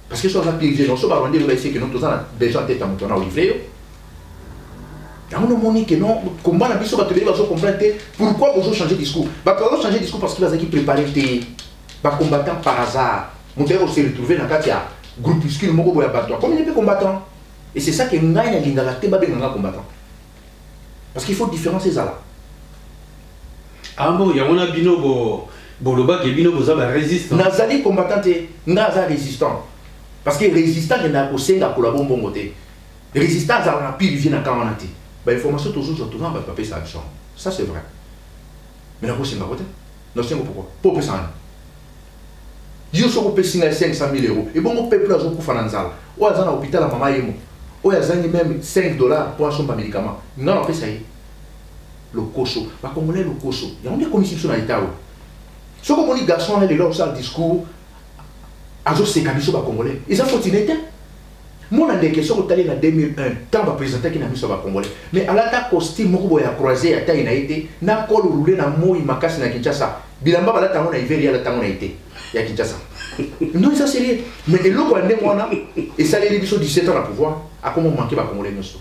Parce que so ça pire vient, so ba rendre vous essayer que nous tous on a déjà tête à mouton à livrer. On a que non, combat la biso batterie va se comprendre pourquoi vous changer de discours. Bah vous changer de discours parce qu'il va qui préparer des combattants par hasard. Mon père s'est retrouvé dans Katia groupuscule moko boya battre. Comme il est combattant. Et c'est ça que ngai na linga la teba be nga combattant. Parce qu'il faut différencier ça là. Ah bon, il y a on a bino boloba ke bino boza ba résistant. Nazali combattant te ngaza résistant. Parce que résistant il na ko senga ko la bombo moté. Résistant ça na pire vient na kamanati. L'information toujours retournant va papier ça ça c'est vrai. Mais la c'est pas côté. Non c'est pourquoi? Pour payer ça. Yo so payer 500 000 euros. Et bon mon peuple a beaucoup finanzal. Ou à l'hôpital à maman yemo. Ou à même $5 pour acheter un médicament. Non on fait ça. Le cocho. Pas comme le cocho. Il y a une commission sur l'état. Ce que mon garçon là les là ça discours azo c'est kabiso ba congolais. Ils ont fauté n'était. Moi, j'ai des questions au en 2001, quand on va présenter qu'il y a mis sur le Congolais. Mais à la costume, moi, je croisé à taille naïté, n'a pas roulé dans moi, il m'a cassé dans Kinshasa. Bilamba, la tango na Iveria, la tango naïté. Il y a Kinshasa. Non, ça c'est lié. Mais et l'autre, et ça les biso 17 ans à pouvoir, à comment manquer le Congolais, monsieur.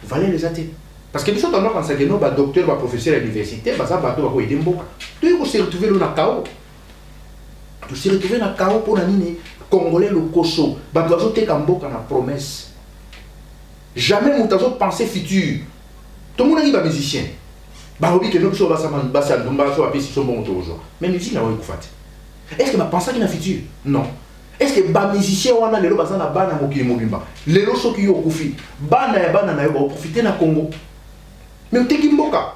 Valez les athées. Parce que nous sommes quand ça nous, docteur, professeur à l'université, ça va tout aider Mboka. Tu es se retrouver dans le chaos. Tu se retrouver dans le chaos pour la nini. Congolais le Koso, Badozo te Kamboka na promesse. Jamais Moutazo pensé futur. Tout le monde est musicien. Barobi que nous sommes basa Dumba so apesi so bon toujours. Mais musique na wa kufati. Est-ce que ma pense qu'il a futur? Non. Est-ce que ba musicien wana lelo basa na bana mokili mobimba. Lelo soki yo kufi. Bana ya bana na yo ba profiter na Congo. Mais te Kimboka.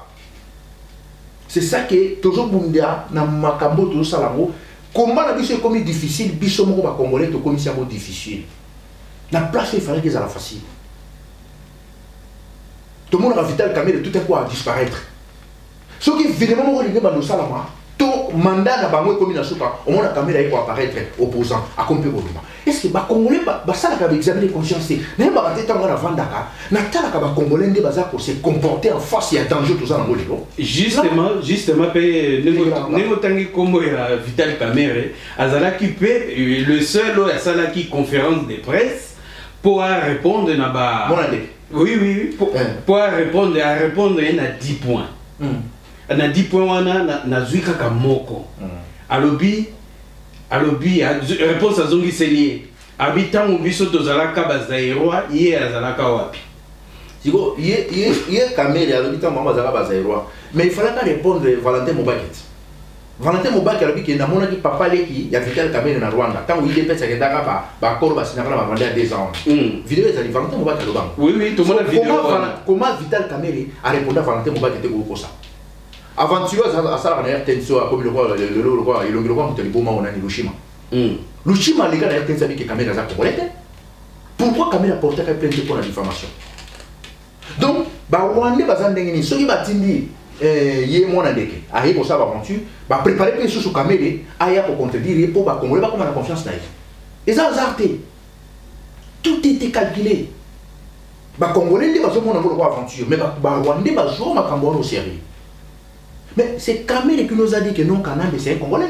C'est ça que toujours bundia na makambo to salango. Comment la biso est comme difficile, biso moko ba congolais to comme c'est difficile. La place il fallait qu'ils aient la facile. Tout le monde a Vital Kamerhe tout un coup à disparaître. Ce qui évidemment moko linga ba salama, to mandat na bango comme na souka, au moins la Kamerhe va apparaître opposant à compé boluma. Est-ce que ba congolais ba ça la examiner conscience, même ba tête ngana vandaka, na tala ka ba congolais nde baza pour se comporter en face à danger tout ça dans le justement nego tangi kombo ya Vital Kamerhe azala qui peut le seul à sala qui conférence de presse pour répondre na ba oui pour répondre à 10 points na 10 points wana na zuika ka moko alobi réponse à zongi selier habitant au biso tozalaka bazairwa ye azalaka wapi Siko ye Kamerhe habitant mama zalaka bazairwa mais il fallait répondre Valentin Mobaket. Valentin Mobaket a dit que namona ki papa leki ya Vital Kamerhe na Rwanda tant il dépêche que ndaka ba koro ba sinaka ba Rwanda 2 ans. Vidéo est allée Valentin Mobaket le banc. Oui tout le monde a vidéo. Comment Vital Kamerhe a répondu à Valentin Mobaket ko ça? aventure à ça la dernière tension comme le roi il le roi Mutaliboma on a Hiroshima. Hiroshima les gars la tension avec Kamera za congolais. Pourquoi Kamera portait plainte pour la diffamation? Donc ba Rwanda bazandenge ni soki batindi yé mona ndeke ayi ko ça aventure ba préparer pe sous Kamera aya pour contredire pour ba congolais ba comme la confiance na. Et ça azarté. Tout était calculé. Les Congolais ne sont pas aventure, mais les Rwandais sont pas au sérieux. Mais c'est Kamere qui nous a dit que non, Kanambe c'est un Congolais.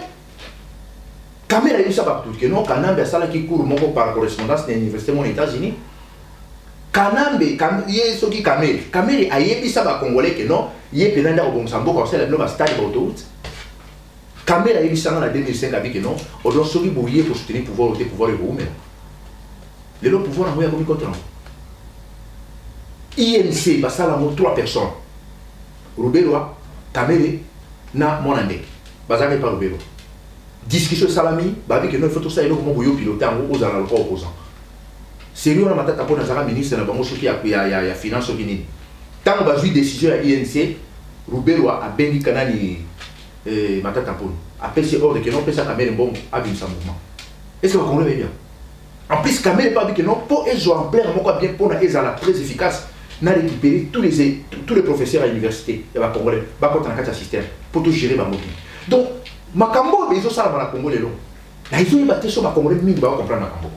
Kamere a dit ça partout, que non, Kanambe c'est qui court par correspondance dans l'université aux États-Unis. Kanambe, il y a ceux qui Kamere. Kamere a dit ça aux Congolais que non, il y a pénal au Bongsambo quand c'est la même stade d'autoroute. Kamere a dit ça en 2005 avec que non, on doit sauver bouillir pour soutenir le pouvoir et vous même. Le pouvoir a envoyé comme contre INC, ça la 3 personnes. Rubeloa, Kamere, na Monandek. Bazame pas Rubelo. Discussion salami, babi que nous faut tout ça et nous comment vous piloter en aux opposants. Sérieux on a matata pour Nazara ministre na bango soki ya finance au Guinée. Tant ba jouer décision à INC, Rubeloa a béni kanani matata pour. Après c'est hors de que non peut ça Kamere bon abim sa mouvement. Est-ce que vous comprenez bien? En plus Kamere pas dit que non pour ils ont en plein moi bien pour na ezala très efficace. N'a récupéré tous les professeurs à l'université et va congolais va contre un cas système pour tout gérer ma mobile. Donc Makambo ils ont ça dans la Congo les longs. Là ils ont battu sur ma Congolais mine va comprendre Makambo.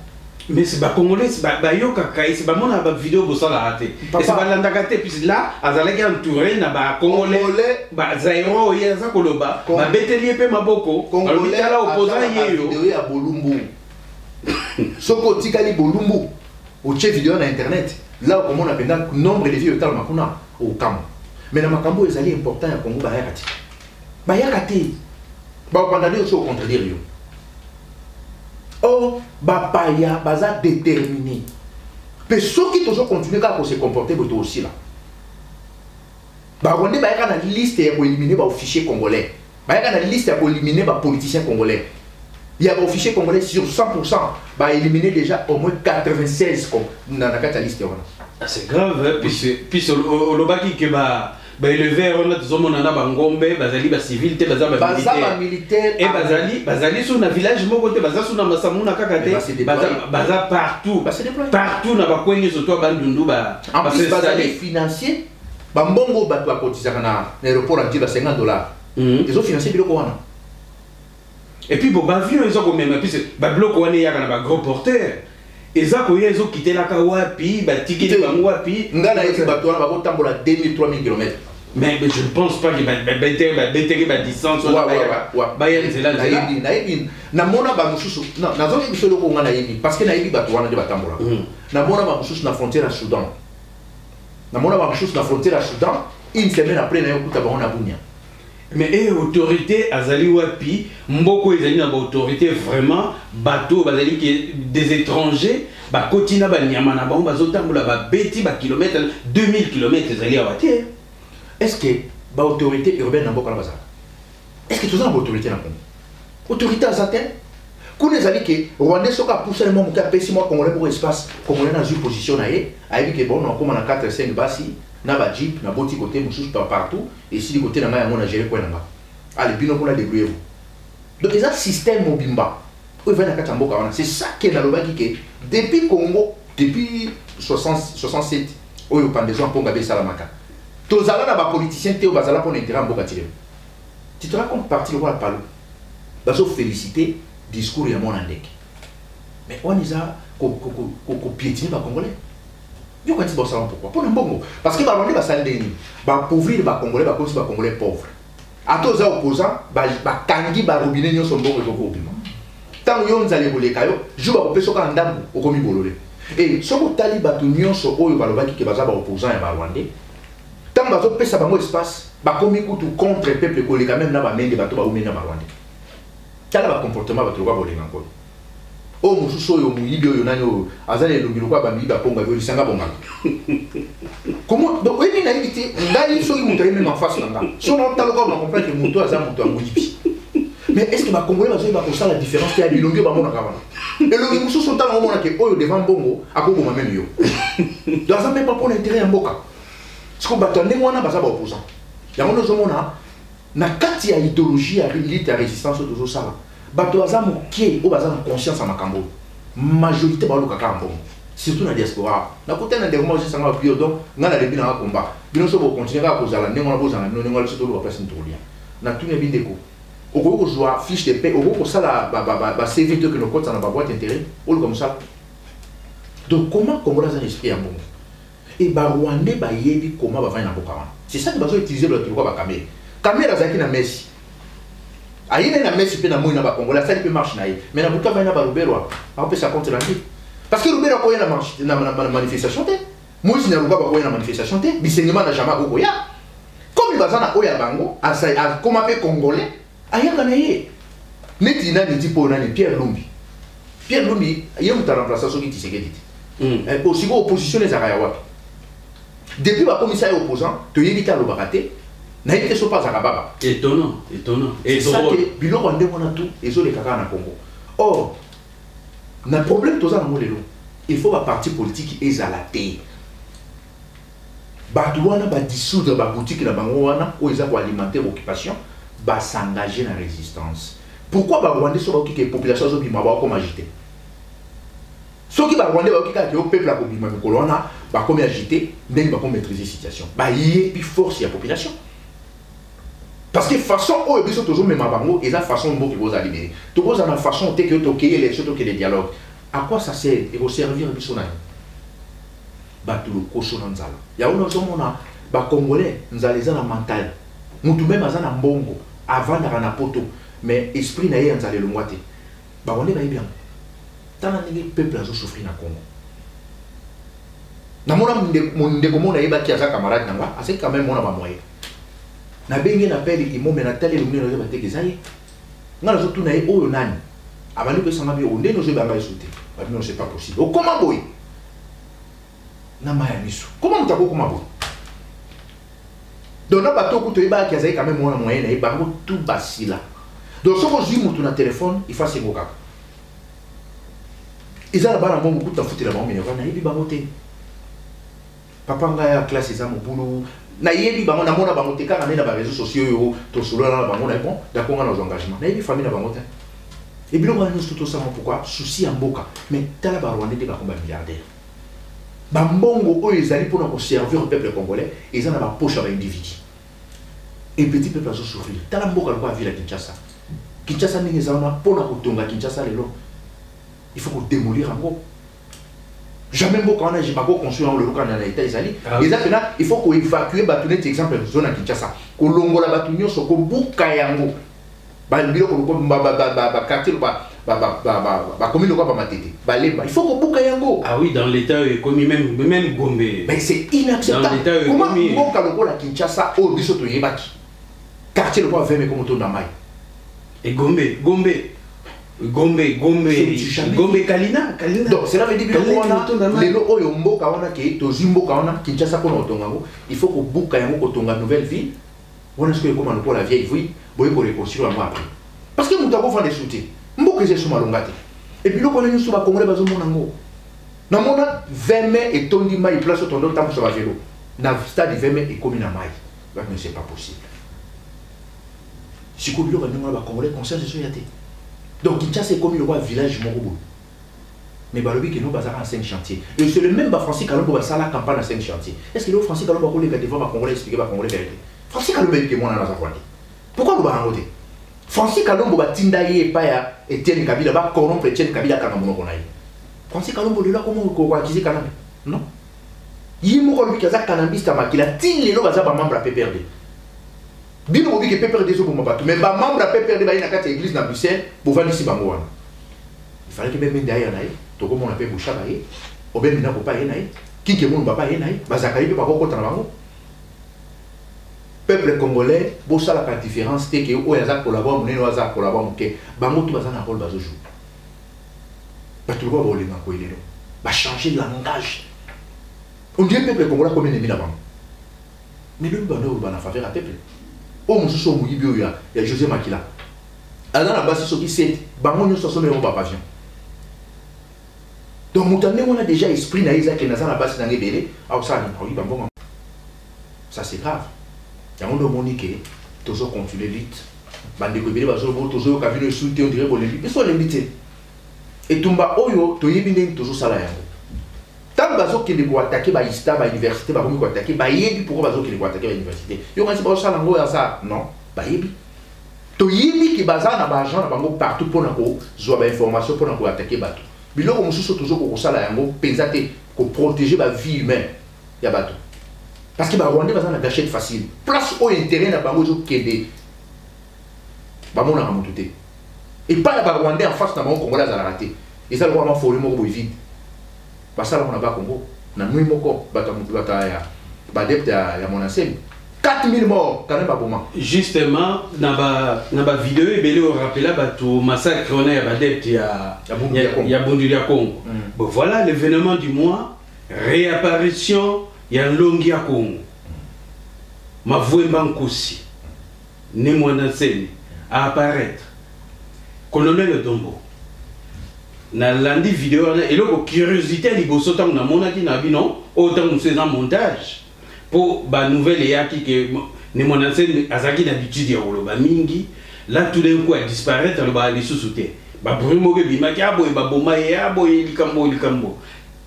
Mais c'est pas Congolais c'est pas yo kakai c'est pas mon la vidéo pour ça la raté. Et c'est pas l'andakate puis là azalaki entouré na ba Congolais ba zairo ya za koloba ba betelier pe maboko Congolais la opposant yeyo vidéo ya Bolumbu. Soko tikali Bolumbu au chef vidéo na internet. Là où on a le nombre de vieux au Cam. Mais dans Makambo, ils allaient important à Congo, Bayakati. Bayakati. Bayakati aussi au contredire. Oh, Bapaya, Baza déterminé. Mais ceux qui toujours continuent à se comporter, c'est aussi là. Bayakati, Bayakati, la liste pour éliminer les fichiers congolais. Bayakati, la liste pour éliminer les politiciens congolais. Il y a un fichier congolais sur 100%, bah éliminer déjà au moins 96 dans la liste. C'est grave, puis au Lobaki que bah élevé on a toujours mon ana bangombe bazali ba civil te baza ba militaire et bazali sur un village moko te baza sur na masamuna kakate baza partout na ba kwenye surtout bandundu ba en plus bazali financier ba mbongo ba to cotiser na aéroport à dire $50. Ils ont financé biloko wana. Et puis bon vieux ils ont même puis ba bloc wana ya kana ba gros porteur ils ont quitté la Kawapi, bah ticket de Wapi. Ngana esi bateau va tambola 2000-3000 km. Mais je ne pense pas que ba distance ba ya c'est là naïbi na mona ba mususu na zone bisolo ko ngana yibi parce que naïbi bateau wana de batambola. Na mona ba mususu na frontière à Soudan. Na mona ba mususu na frontière à Soudan, une semaine après na yokuta ba on a Bunia. Mais autorité azali wapi mboko ezali na autorité vraiment bateau bazali qui des étrangers ba kotina ba nyama na bango bazotambola ba beti ba kilomètre 2000 km ezali awati. Est-ce que ba autorité urbaine na mboka na bazala? Est-ce que tout ça na autorité na Congo? Autorité azate kuna ezali que Rwanda soka poussa le monde ka pesi moi congolais pour espace congolais na une position na ye ayebi que bon on comme na 4 5 basi na ba jeep na boti côté mususu partout et si côté na ngai mona gérer quoi nanga allez bino pour la débrouiller vous donc les système mobimba o va na katamboka wana c'est ça qui est na lobaki que depuis Congo depuis 67 oyo pandezo mponga be salamaka tozala na ba politiciens te o bazala pour intérêt mboka tire tu te racontes parti le roi palo bazo féliciter discours ya mona ndeke mais on isa ko piétiner ba congolais. Je ne sais pas pourquoi. Pour bon, parce que les Rwandais vont pauvrir les Congolais, les Congolais pauvres. À tous les opposants, les robinet ne sont pas pauvres. Tant que vous allez vous les cailloux, je vais vous faire un dame au commis bololé. Et si vous allez vous faire un opposant et les Rwandais, tant que vous faites un espace, vous commis contre le peuple qui quand même dans la main de bateaux ou les Rwandais. Quel est le comportement de votre roi? Oh mususu yo muyibi yo nani azali elongilo kwa bambi ba ponga yo lisanga bonga. Comment donc oui na invité ngai so ki mutu même en face nanga. So na talo ko na comprendre que mutu azali mutu amuyibi. Mais est-ce que ba congolais va ko la différence ya bilongio ba mona kawana. Elongi mususu talo mona ke oyo devant bongo akoko ma même yo. Donc ça même pas pour l'intérêt en boka. Ce qu'on batande mona ba za ba opposant. Ya mona zo mona na kati ya idéologie ya lutte ya résistance toujours ça bato baza moke o baza na conscience ya makambo majorité baluka kaka mbongo surtout na diaspora na côté na ndeko moi sanga bio donc ngana lebi na combat bino so bo continuer ka kozala ndenge na bozanga bino ndenge so to lo place ntolia na tunya bindeko oko ko joa fiche de paie oko ko sala ba CV to que no kota na ba boîte intérêt ou comme ça donc comment Congolais ont esprit en bon et ba Rwandais ba yebi comment ba vana boka wana c'est ça que bazo utiliser le truc ba caméra caméra zaki na Messi ayine na Messi pe na moina ba Congolais ça peut marcher na mais na buka vana ba Rubero on peut ça contre la vie parce que Rubero ko yana marche na manifestation té moi je na ruba ba ko yana manifestation té bisenema na jamais ko ya comme bazana oya bango asa comment pe Congolais ayaka na ye neti na ni tipo na ni Pierre Lumbi il y a remplacé ce qui s'est dit. Aussi opposition les Arayawa. Depuis le commissaire opposant, tu évites à l'obaraté, n'a été pas à Rababa. Étonnant. C'est ça que Bilo Rwandais on a tout et les caca na Congo. Or, le problème tous en molelo. Il faut un parti politique exalaté. Batouana va dissoudre la boutique na bangoana où ils ont alimenter l'occupation, va s'engager dans la résistance. Pourquoi les Rwandais sont que les populations sont comme agitées? Ceux qui sont Rwandais sont que le peuple a comme agité, ils vont maîtriser la situation. Il y a plus force de la population. Parce que façon où ils sont toujours même avant ils ont façon dont ils vont libérer. Tout le monde a une façon de toquer les choses, toquer les dialogues. À quoi ça sert? Il va servir les personnes. Tout le cochon dans zala. Il y a un autre Congolais, nous allons dans mental. Nous tous même dans un bongo avant d'aller na poto. Mais l'esprit n'a rien à l'ouate. On est bien. Tant que le peuple a souffert dans le Congo. Mon décommon a été qui a sa camarade, c'est quand même mon moyen. Na bengi na peli imo mena tali lumine no zeba teke zaye. Ngala zo tuna e oyo nani. Abali ko sanga bi onde no zeba ngai sauter. Ba non c'est pas possible. O comment boy? Na maya misu. Comment mutako comment boy? Donc na bato ko to eba ki azaye quand même mon moyen na e bango tout basila. Donc si vous avez un téléphone, il faut se faire. Ils ont beaucoup de foutre là-bas, mais ils ont dit papa a classe, ils ont boulot. Na yebi bango na mona bango te kaka na réseaux sociaux to solo na bango na bon d'accord na nos engagements. Na yebi famille na bango te. Et bien on nous tout ça pourquoi souci en boka. Mais tala ba Rwanda te ba komba milliardaire. Ba mbongo oyo ezali pour nous servir au peuple congolais, ils ont na ba poche ba individu. Et petit peuple a souffrir. Tala mboka kwa ville à Kinshasa. Kinshasa n'est pas pour la Kinshasa il faut démolir en gros. Jamais beaucoup on a pas construit le local dans l'état Isali. Il faut qu'on évacue batunet exemple zone à Kinshasa. Qu'on longola batunyo so ko buka yango. Ba bilo ko ba quartier ba commune ko ba matete. Ba lemba. Il faut qu'on buka yango. Ah oui, dans l'état commis même Gombe. Mais c'est inacceptable. Comment buka lokola Kinshasa au biso to yebaki. Quartier le ko 20 mais comme to na mai. Et Gombe Kalina. Donc cela veut dire que les lots oyo mboka wana ke to zimboka wana Kinshasa ko na tonga ngo il faut que buka yango ko tonga nouvelle ville. On est ce que comment pour la vieille ville boy ko reconstruire moi après. Parce que muta ko fa des soutien. Mboka ze suma longate. Et puis lokona nyo suba congolais bazo mona ngo. Na mona 20 mai et tondi mai place au tondo temps sur la vélo. Na stade 20 mai et comme na mai. Mais c'est pas possible. Si vous voulez, nous avons Congolais conscience de ce qu'il y a. Donc, Kinshasa est comme le village Morobo. Mais balobi que nous basons en 5 chantiers. Et c'est le même Francis Kalombo qui a la campagne à 5 chantiers. Est-ce que le Francis Kalombo a dit devant Congolais expliquer à Congolais vérité? Francis Kalombo est moi dans la Rwanda. Pourquoi nous avons voté? Francis Kalombo a tindaye et pas Etienne Kabila va corrompre Etienne Kabila quand on a eu. Francis Kalombo est là comment on va acquiser Kanambe? Non. Il y a un qui a cannabis à Makila. Til les lois à membre à PPRD. Bino mobi que PPRD so pour ma mais ba membre à PPRD ba ina kati église na Bruxelles pour vendre ici bango wana. Il fallait que même derrière naï to comme on appelle boucha baé obé mina ko pa ye naï qui que mon papa ye naï ba zakari pe pa ko kota na bango. Peuple congolais bo sala la différence té que o ya za collabore mon no za collabore mon ke bango tout baza na rôle bazo jou. Ba tout ko le na ko ile ba changer de langage. On dit peuple congolais comme ennemi là-bas. Mais le bango ba na faveur à peuple. Oh mon souci au il y a José Makila. Alors la base c'est qui c'est bango nous sommes dans pavillon. Donc mutane on a déjà esprit na Isaac et na base na ngebele, ah ça ni oui bango. Ça c'est grave. Il y a un monique toujours continuer l'élite. Bandeko ebele bazolo toujours kabino souté on dirait bon l'élite. Mais soit l'élite. Et tumba oyo to yebine toujours sala yango. Tant bazo qui les attaquer ba ista ba université ba komi ko attaquer ba yebi pourquoi bazo qui les attaquer ba université. Yo quand c'est pas sala ngo ya ça non, ba yebi. To yebi ki baza na ba agent na bango partout pour na ko zo ba information pour na ko attaquer bato. Biloko mususu toujours ko sala yango penza te ko protéger ba vie humaine ya bato. Parce que ba Rwandais baza na gâchette facile. Place au intérêt na bango zo kede. Ba mona ramotuté. Et pas la Rwandais en face na bango Congolais za la raté. Et ça le roi m'a folie moko boy vite. Parce que là on a pas Congo. Na nuit moko bata ya ba depte ya mon ancien. 4000 morts quand même pas bon. Justement na ba vidéo ebele au rappela bato massacre on a ba depte ya Bundulia Congo. Bon voilà l'événement du mois, réapparition ya Longi ya Congo. Mavwemba Nkosi né mwana nsene à apparaître. Colonel Dombo na landi vidéo et là curiosité liboso tant na monaki na bino autant nous faisons montage pour ba nouvelle yaki que ne monanse azaki d'habitude ya oloba mingi là tout d'un coup a disparaître le ba les sous-souté ba brumo ke bimaki abo e ba boma e abo e likambo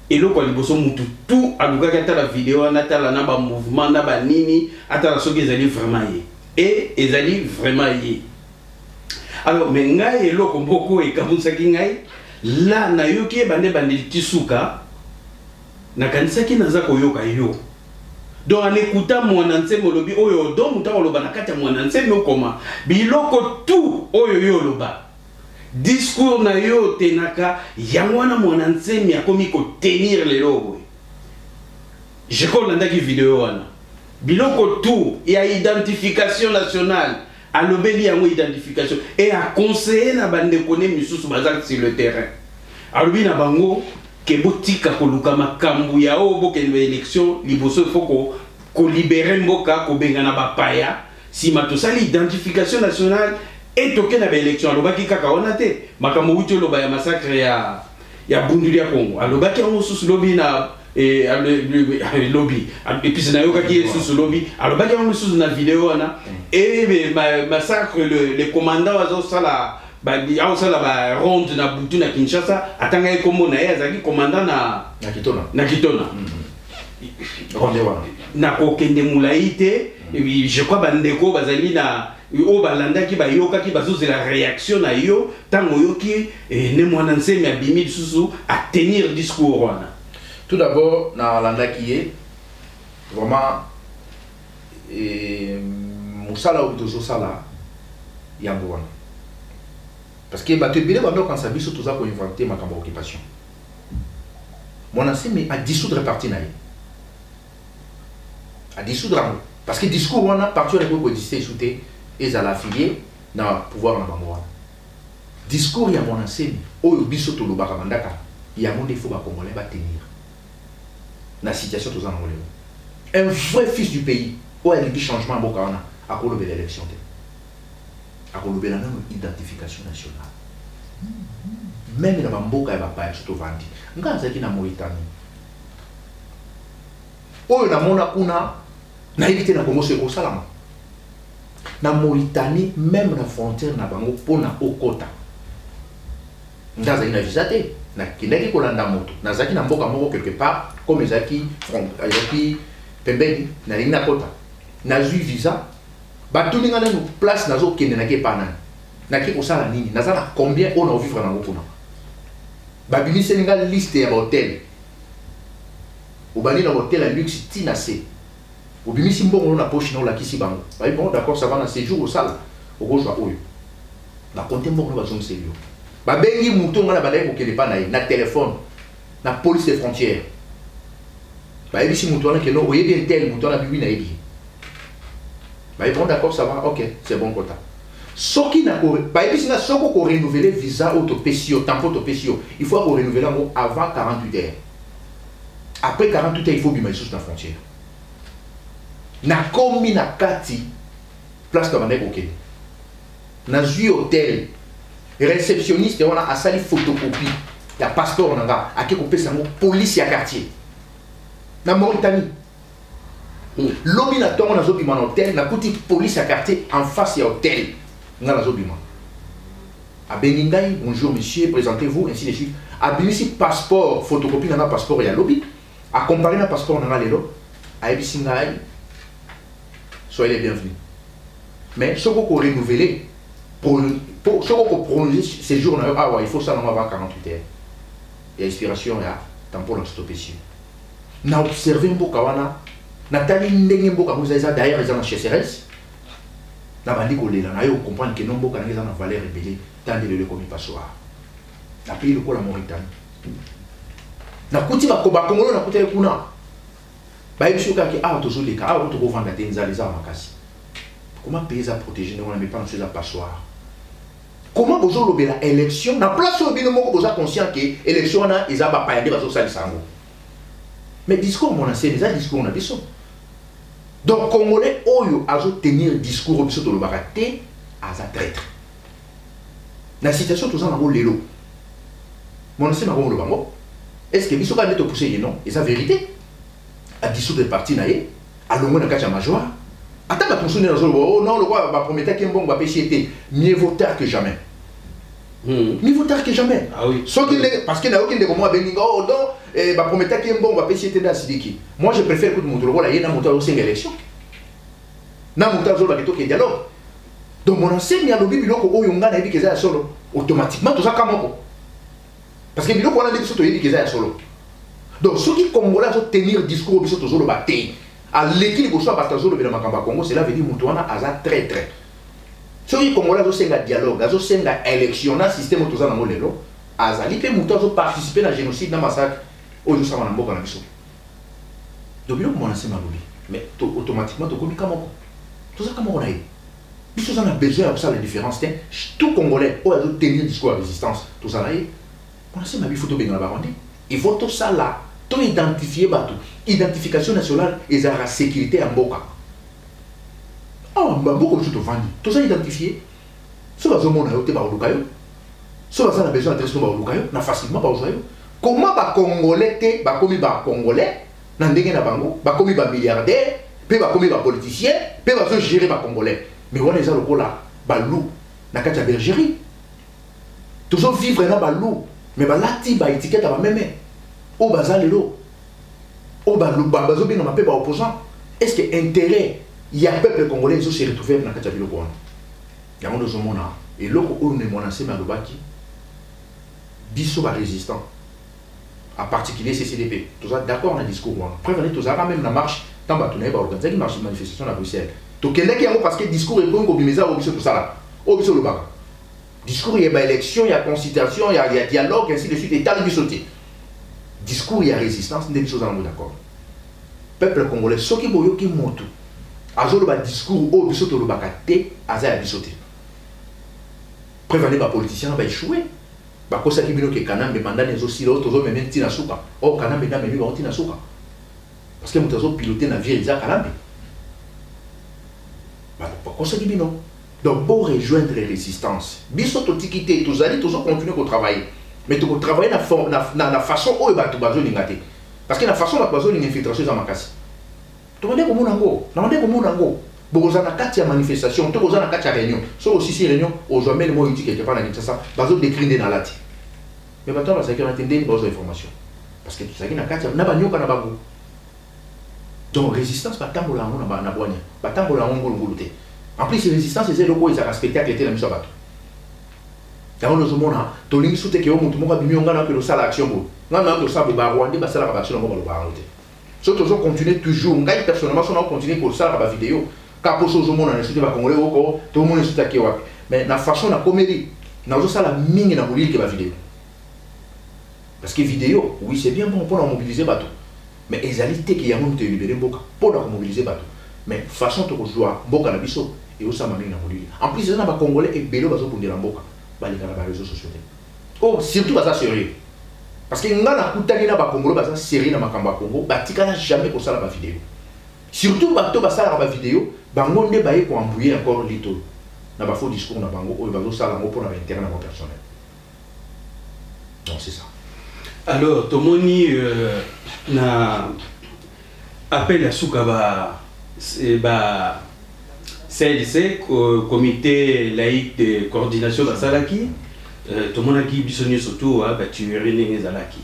et là liboso mutu tout aluka kata la vidéo na tala na ba mouvement na ba nini atala soki ezali vraiment et ezali vraiment yé. Alors mais ngai eloko mboko e kamusaki ngai là na yoki bande tisuka na kanisaki naza koyoka yo donc en écoutant mwana nsemo lobi oyo do muta oloba na kati ya mwana nsemo koma biloko tout oyo yo loba discours na yo tenaka yango na mwana nsemo akomi ko tenir le lobo je kolanda ki vidéo wana biloko tout ya identification nationale à l'obéli yango identification et à conseiller na bande koné misusu bazak sur le terrain alobi na bango ke botika koluka makambu ya obo ke élection liboso foko ko libérer mboka ko benga na bapaya si matosa l'identification nationale et toke na ba élection alobaki kaka onate makambu wuti loba ya massacre ya Bundulia Congo alobaki yango susu lobi na et lobby et puis c'est nayoka qui est sous lobby alors bah on sous la vidéo na et massacre les commandants azo sala ba la ronde na butu na Kinshasa atanga ekombo na yazaki commandant na Kitona ronde wana na kokende mulaite et je crois bandeko bazali na o balanda ki ba yoka ki bazo la réaction na yo tango yoki ne mwana nsemi abimi susu à tenir discours wana. Tout d'abord, dans l'anda qui est vraiment Moussala ou Dozo Sala Yangouan. Parce que tu es quand ça vit tout ça pour inventer ma occupation. Mon ancien a dissoudre parti naï. A dissoudre parce que discours on a parti avec le discours shooté et à l'affilié dans le pouvoir dans le discours il y a mon ancien au biso to lobaka mandaka il y a mon défaut à Congolais va tenir. La situation tous en un vrai fils du pays où il y a des changements à cause de l'élection à cause de notre identification nationale même dans Mboka il va pas être vendu nga zaki na Mauritanie oyo na mona kuna na éviter na Congo c'est au salama na Mauritanie même la frontière na bango pona okota ndaza ina visate na kindaki kolanda moto nazaki na mboka moko quelque part comme ezaki pembeni na linga kota nazui visa batuni ngana no place nazo kende na ke pana na ke kosala nini nazana combien on a vivre na ngokuna babini seninga liste ya hotel ubani na hotel à luxe tina c ubimi simbongo na poche na la kisi bango ba bon d'accord ça va na séjour au salle au gojwa oyo na compter mbongo na bazom sérieux babengi mutu ngana badai ko kele pa na téléphone na police des frontières ba ebisi mutu wana kelo oyebi intel mutu wana bibi na ebi ba bon d'accord ça va ok c'est bon quota soki na ko ba ebisi na soko ko renouveler visa autopesio tampon autopesio il faut ko renouveler avant 48 heures après 48 heures il faut bima sous la frontière na komi na kati place ka bandai ko kele na zui hôtel réceptionniste on a sali photocopie ya passeport nanga ake ko pesa mo police ya quartier na Mauritanie Lobby na tongo na zobima na hôtel, na kuti police à quartier en face à hôtel. Nga na zobima. A Bengingai, bonjour monsieur, présentez-vous, ainsi de suite. A Binisi passeport, photocopie na passeport ya lobby. A comparer na passeport na lelo. A Ebisingai, soyez les bienvenus. Mais ce qu'on peut renouveler, pour ce qu'on peut prolonger ces jours, ah ouais, il faut ça normalement avant 48 heures. Il y a inspiration, il y a temps pour le stopper ici. Na observé mboka wana, na tali ndenge mboka vous avez d'ailleurs les gens chez CRS. Na bandi kolela na yo comprendre que non mboka na les gens valeur rebelle, tant de le comme passoir. Na pays le la Mauritanie. Na kuti ba koba Congolo na kuti kuna. Ba yebi soka ki ah tozo leka, ah to vendre tenza les armes makasi. Comment payer à protéger nous on met pas dans passoir. Comment vous avez la élection na place au bino moko vous êtes conscient que élection na ils a pas payé ba so salisango. Mais discours mon ancien déjà discours na biso. Donc Congolais oyo azo tenir discours biso to le baraté aza traître. Na situation tout ça na lelo. Mon ancien na le bango. Est-ce que biso ka neto pousser non? Et sa vérité à dissoudre le parti naé à longo na kacha major. Attends, bah, oh non, le roi va promettre qu'il y a un bon péché. Mieux vaut tard que jamais. Mieux vaut tard que jamais. Ah oui. Parce qu'il n'y a aucun de moi, oh non, va promettre qu'il y a un bon péché dans Sidiki. Moi, je préfère que mon rôle aille dans mon temps de élection. Dans mon temps de dialogue. Donc, mon ancien, il y a le bilan que Oyonga n'a dit que c'est solo. Automatiquement, tout ça, comment? Parce que le bilan qu'on a dit que c'est solo. Donc, ceux qui Congolais ont tenir discours au solo bataille. À l'équilibre soit batazo le Makamba Congo, cela veut dire Moutouana a très très. Ceux qui Congolais ont un dialogue, ont un élection, un système tout ça dans le lelo, azali pe Moutouana participer à génocide dans massacre au nous sommes en Mboka na biso. Donc bien comment on sait malobi, mais automatiquement to komi kamoko. Tout ça comment on a eu. Biso ça a besoin pour ça la différence c'est tout Congolais ont tenir discours à résistance, tout ça là. On sait ma bi photo benga barondi. Il faut tout ça là. Tout identifier bateau. Identification nationale et la sécurité en Boka. Ah, beaucoup de choses vendues. Tout ça identifié. Ce que vous avez par le caillou. Ce que vous avez besoin d'adresser par le caillou, n'a facilement pas besoin. Comment les Congolais, les Congolais, dans des bango, les milliardaires, les politiciens, les gérer les Congolais. Mais on est là le là, balou, na katia bergerie. Tout ça vivre dans balou, mais là ti ba étiquette à même. Au bazar lelo, au bazo bien on appelle opposant. Est-ce que intérêt il y a peuple congolais qui se retrouvé dans la catégorie quoi? Il y a un autre monde et l'autre on est menacé mais l'obaki biso ba résistant. En particulier CCDP. Tout ça d'accord on a discours moi. Prévenez tout ça même la marche tant ba tourner ba organiser une marche manifestation à Bruxelles. To kende qui parce que discours est pour ngobimeza au biso tout ça là. Au biso le baka. Discours il y a élection, il y a constitution, il y a dialogue ainsi de suite et tal biso. Discours et résistance, des choses en d'accord. Peuple congolais, ce qui boyo qui monte, azolo ba discours au bisoto le bakate, azaya bisoté. Prévenez ba politicien ba échouer. Ba kosa ki bino ke kanambe mandane zo silo to zo même tina suka. Oh kanambe na memi ba tina suka. Parce que mutazo piloter na vie za kanambe. Ba kosa ki bino. Donc pour rejoindre les résistances, bisoto tikité, tous allez toujours continuer au travail. Mais tu peux travailler dans la façon où tu vas te parce que la façon dont tu vas infiltration dans ma casse. Tu vas dire comment on a go. Beaucoup de manifestation, tu vas de réunion. Sauf aussi ces réunions, aujourd'hui, les mots utiles quelque part dans ça, tu vas décrire dans la tête. Mais maintenant, tu vas attendre des informations. Parce que tu sais que tu as un donc résistance, pas tant pour la boîte, pas tant pour la ngoloté. En plus, ces résistances, c'est le coup, ils ont respecté la mise à bateau. Dans le monde, tu as dit que tu as dit que tu as action. Non, non, tu as dit que tu as action. Si tu continues toujours, moi personnellement, si on continue pour ça, la vidéo, quand tu as dit que tu as tout le monde est attaqué. Mais la façon de comédie, tu as dit que mine na la vidéo. Parce que vidéo, oui, c'est bien bon pour mobiliser bateau. Mais les alités qui ont été libérés pour mobiliser bateau. Mais façon de jouer, boka na biso et au samami na mobiliser. En plus, les Congolais et bélo bazo pour dire en boka. Les réseaux sociaux. Oh, surtout ça sérieux. Parce que nous avons des série dans Makamba Congo, batika jamais pour ça la vidéo. Surtout bato basala la vidéo, bango ne baye ko embrouiller encore lito. Na ba faux discours na bango o bazo sala ngo pour na intérêt na personnel. Donc c'est ça. Alors Tomoni na appel à Soukaba CLC, comité laïque de coordination Basalaki, tout le monde a qui bisonné surtout, tu es réuni Zalaki.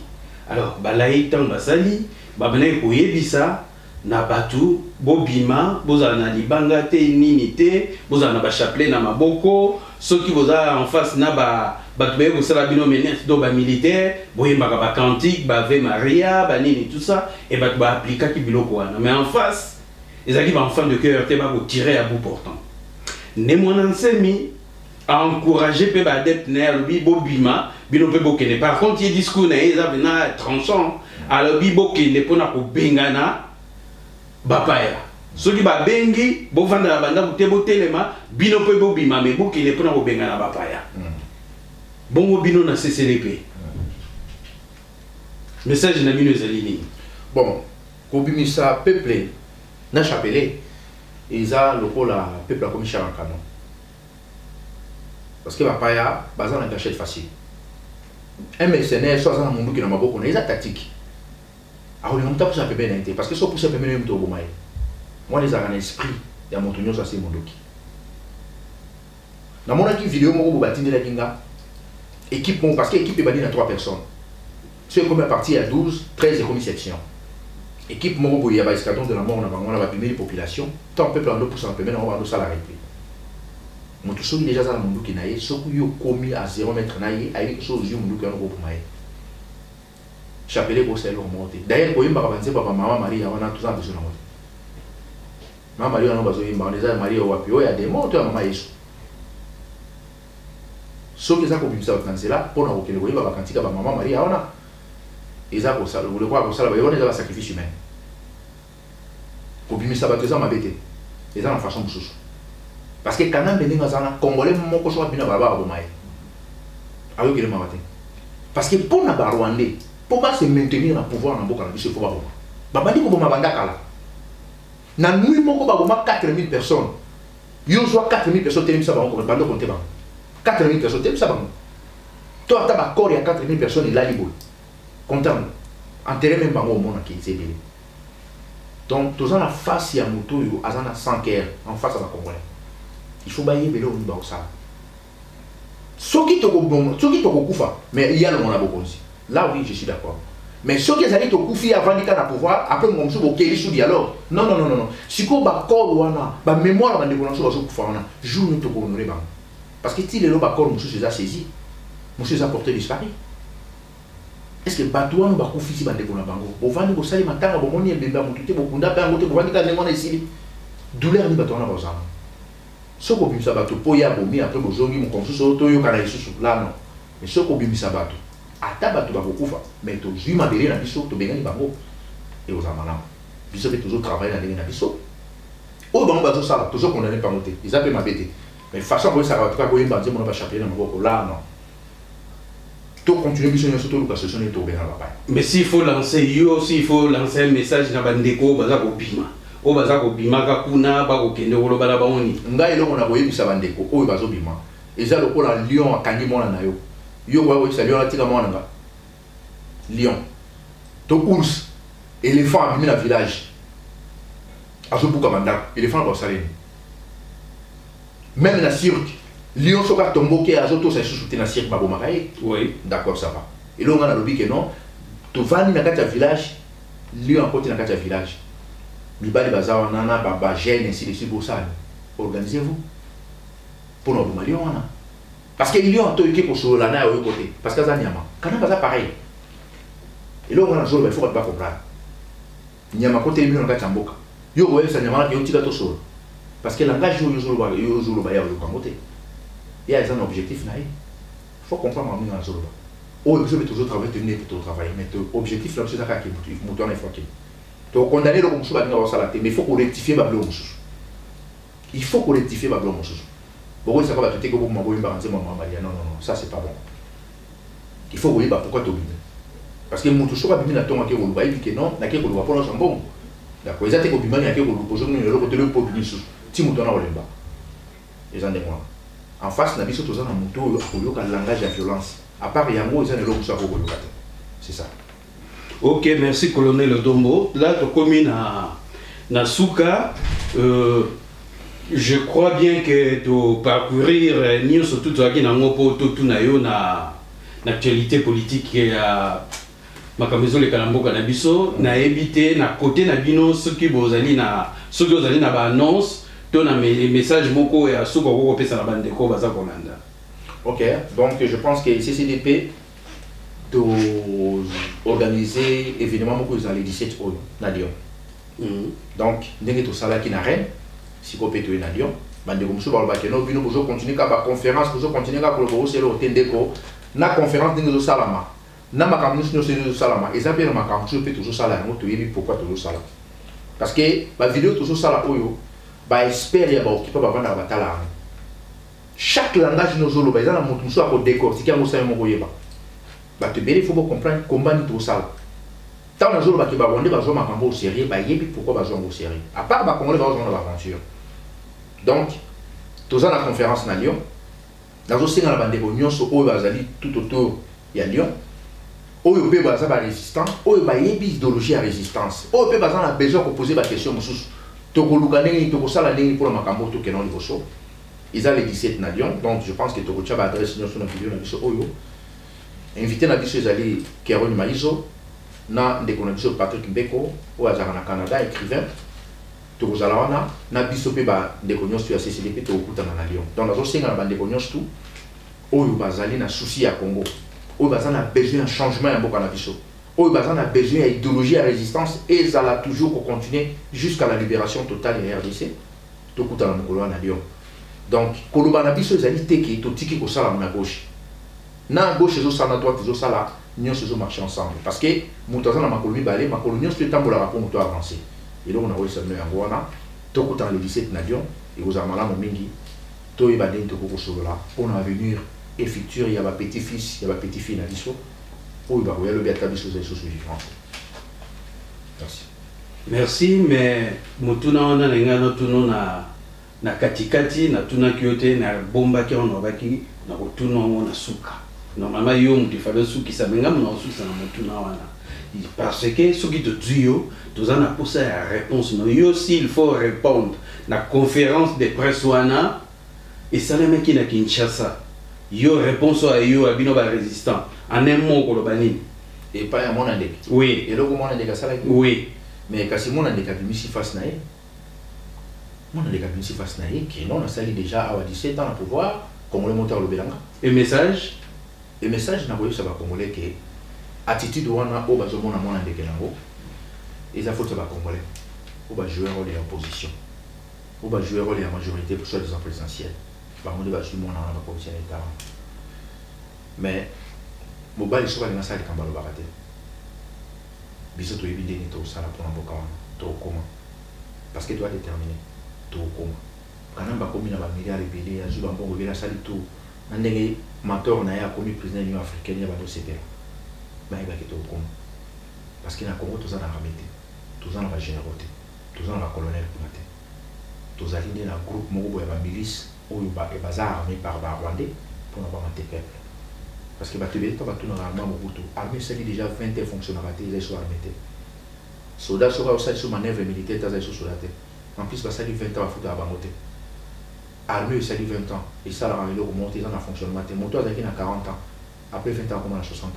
Alors, laïque tant Basali, Babane Koyebisa, Nabatu, Bobima, Bozana Libanga, Ninite, Bozana Bachapelet, Namaboko, ceux qui vous a en face, Naba, Batbe, vous salabino menace d'oba militaire, Boyemba Kantik, Bave Maria, Banini, tout ça, et Batba appliquer qui bilokouana. Mais en face, les acquis enfants de cœur, tu vas tirer à bout portant. Némonansemi a encouragé Peba adepte Nerbi Bobima, Binope Bokene. Par contre, il y a discours na tranchant, alors Bibokene pour na bengana Bapaya. Ceux qui ba bengi, Bovanda la banda, Botebo Telema, Binope Bobima, mais Bokene pour na bengana Bapaya. Bon, Bino na CCDP. Message na Bino Zalini. Bon, Kobimisa peuple. N'a chapelé, ils ont le peuple a commis cher en canon. Parce que Bapaya, basant la gâchette facile. Un mercenaire, soit dans mon bouc qui n'a pas beaucoup, il a tactique. Alors, il n'y a pas de bien été. Parce que ça pousse à faire un peu de moi, les arènes esprit, il y a mon tonneau, ça c'est mon doki. Dans mon vidéo, moi, je vais bâtir la ginga. Équipe, parce que l'équipe est bâtie à 3 personnes. Ceux qui sont partis à 12, 13 et commis section. Équipe Morobo, il y a un escadron de la mort, on a primé les populations. Tant peuple en 2% de paiement, on va nous salarier. Mais tout ce qui est déjà dans le monde qui est, ce qui est commis à 0 mètre, avec des choses qui sont commis. Chapelet pour celle au monté. D'ailleurs, quand il m'a avancé, maman Marie, on a tout ça besoin de moi. Maman Marie, on a besoin de moi. On a Marie au Wapio, il y a des mots, tu as maman Yesu. Ce qui est ça qu'on peut faire là, pour nous, il y a quand il y a maman Marie, on a. Ils ont ça, vous le croyez pour ça, ils ont un sacrifice humain. Pour bien ça, ils ont ma bête. Ils ont la façon de sous. Parce que quand même, les Congolais, mon cochon a bien à Bomaï. Alors qu'il est matin. Parce que pour nous, Rwandais, pour se maintenir dans le pouvoir dans le Boka, il faut pas. Babadi ko boma bandakala. Na nui moko ba boma 4000 personnes. Yo zo 4000 personnes tellement ça ba ko bando compter ba. 4000 personnes tellement ça ba. Toi ta ba corps il y a 4000 personnes il a libre. Content. Enterrer même bango au monde qui est belé. Donc tous en la face ya moto yo azana 100 guerre en face à la Congolais. Il faut bailler belé au ba ça. Soki to kufa mais il y a le monde a beaucoup aussi. Là oui, je suis d'accord. Mais ceux qui allaient au Koufi avant de pouvoir, après on se moquer sur dialogue. Non. Si on a corps, mémoire de déclencher au Koufa, joue nous te honorer. Parce que si les lois corps, monsieur les a saisis, monsieur les a portés disparu. Est-ce que Batouan ou Bakoufi si bandé pour la bango? Au vent de vos salis matins, au moment où il y a un peu de Bokunda, Bangote, au vent de Kanemon ici. Douleur ni Batouan à vos âmes. Ce qu'on bimisa bateau, Poya, Bomi, après vos zongi, mon consul, Toyo, Kanaïsou, là non. Mais ce qu'on bimisa bateau. Ataba tu vas beaucoup faire, mais tu as madéré dans biso, tu bénis bango et aux amanam. Biso fait toujours travailler dans les biso. Au bango bateau ça, toujours condamné par noter. Ils appellent ma bête. Mais façon pour ça va pas quoi bango mon va chapeler dans mon là non. Tu continues biso surtout le parce que c'est tout bien là bas. Mais s'il faut lancer yo aussi il faut lancer un message dans bandeko baza ko bima. O baza ko bima ka kuna ba ko kende wolo bala ba oni. Ngai lo na boye bisa bandeko o bazo bima. Eza lo ko la lion akangi mona na yo. Yo wa ça lion atika mwana nga. Lion. To ours, éléphant a mis dans le village. Azo buka manda, éléphant va saler. Même dans le cirque, lion soka tombo ke azo to ça sous na cirque babo makaye. Oui, d'accord ça va. Et là on a lobby que non, to vani na kati village, lion côté na kati village. Mibali bazawa nana baba gêne ainsi de suite pour ça. Organisez-vous pour nos lion wana. Parce que lion to équipe pour sur la na au côté parce que ça nyama. Quand on va pareil. Et là on a un jour il faut pas comprendre. Nyama côté lion na kamboka. Yo ouais ça nyama qui otila to sur. Parce que langage yo ba ya yo kambote. Il y a un objectif naï. Il faut comprendre en dans zolo. Oh, vous devez toujours travailler tenir pour travailler mais objectif là c'est ça qui moteur est foqué. Donc condamner le monsieur va venir salaté mais il faut qu'on rectifie ba blom monsieur. Il faut qu'on rectifie ba blom monsieur. Bon, ça va te comme maman non, ça c'est pas bon. Il faut voir pourquoi tu obligé. Parce que mon tout soit bien à ton que vous voyez que non, n'a que vous va prendre un bon. D'accord, ils étaient obligés à que vous posez le côté le peuple sous. Si mon ton a olemba. Ils en demandent. En face, n'a pas surtout dans mon tour pour le langage de violence. À part il y a mot ils ont le logo ça pour le c'est ça. OK, merci colonel Dombo. Là tu commune Nasuka, je crois bien que de parcourir ni surtout toi qui n'a tout na l'actualité politique à Makamezo le Kalambo Kanabiso na évité na côté na bino ceux qui bozali na ba annonce ton message moko et à souko ko pesa na bande ko baza kolanda. OK, donc je pense que CCDP de organiser évidemment moko za le 17 au na Lyon. Donc ndenge to sala ki na Rennes siko peto na Lyon bande ko muso ba ba keno bino bozo continuer ka ba conférence bozo continuer ka ko bo selo tendeko na conférence ndenge zo salama. Na makambo nyonso nyonso salama ezapela makambo tu peut toujours sala yango toyebi pourquoi toujours sala parce que ba vidéo toujours sala oyo ba expert ya ba okipa ba bana ba tala chaque langage nous zolo ba ezana mutu so ko décortiquer yango sa mo koyeba ba te bele faut comprendre comment ni to sala tant na zolo ba ke ba wonde ba zo makambo au sérieux ba yebi pourquoi ba zo au sérieux à part ba congolais ba zo na aventure donc toza na conférence na Lyon na zo singa na bande ko nyonso oyo bazali tout autour ya Lyon. Oyo pe baza ba résistant, oyo ba yebi idéologie à résistance. Oyo pe baza na besoin de poser ba question mususu. Toko lukane toko sala ndenge pour makambo to kenon liboso. Ils ont les 17 na Lyon, donc je pense que toko tcha ba adresse nyonso na vidéo na biso oyo. Invité na biso ezali Kéron Maizo na ndeko na biso Patrick Mbeko, oyo azaka na Canada écrivain. Toko zala wana na biso pe ba ndeko nyonso ya CCDP to okutana na Lyon. Donc nazo singa na ba ndeko nyonso tu oyo bazali na souci ya Congo. Oyo bazana besoin d'un changement à Mboka na biso. Oyo bazana besoin d'idéologie à résistance et ça va toujours continuer jusqu'à la libération totale de RDC. To kuta na mokolo na Lyon. Donc koloba na biso ezali teki to tiki ko sala na gauche. Na gauche zo sala na droite zo sala nyonso zo marcher ensemble parce que mutaza na makolo mibale makolo nyonso etambola pour moto avancer. Et donc on a wesa no yango wana to kuta le 17 na Lyon et vous amala mo mingi to ibade to ko solola pour na venir et futur il y a ma petit-fils, il y a ma petite-fille na biso. Oh, il va y avoir le biata biso des choses différentes. Merci. Merci, mais mutuna wana ngana tuno na katikati na tuna kyote na bomba ki on obaki na kutuna na suka. Normalement yo mutu fallait suki sa benga na suka na mutuna wana. Parce que ce qui te dit tu en as posé la réponse non yo aussi il faut répondre na conférence de presse wana et ça les mecs qui na Kinshasa. Yo réponse à yo abino ba résistant en un mot ko lobanini et pas à mon andek. Oui, et donc mon andek ça là. Oui, mais kasi mon andek a mis si face naé. Mon andek a mis si face naé qui non a sali déjà à 17 ans à pouvoir comme le moteur le belanga. Et message na boyo ça va congolais que attitude wana o bazo mona mon andek nango. Et ça faut ça va congolais. O ba jouer rôle de l'opposition. O ba jouer rôle de la majorité pour choisir des présidentielles. Par contre, je suis mon an dans la d'État. Mais, je ne suis pas dans la salle de Kambalo Barate. Je suis évident que tu as pour un boca, tu as comment. Parce que tu as déterminé, tu as comment. Quand on a commis un milliard de billets, je vais vous la salle tout. On a un mentor qui a commis président de l'Union africaine, il y a un CPR. Mais il va être comment. Parce qu'il y a un Congo, tu as un ramete, tu as un généralité, tu as un colonel pour la tête. Tu as un groupe, une milice. Ou bazar armé par Rwandais pour n'avoir un peuple. Parce que tu vas tout normalement Mobutu. Armée c'est déjà 20 fonctionnaires ils sont armés. Soldats sera aussi sur manœuvre militaire dans sur la tête. En plus ça dit 20 ans à foutre à Bangote. Armée ça dit 20 ans et ça la ramène au monter dans le fonctionnement. Moto a 40 ans. Après 20 ans comme à 60 ans.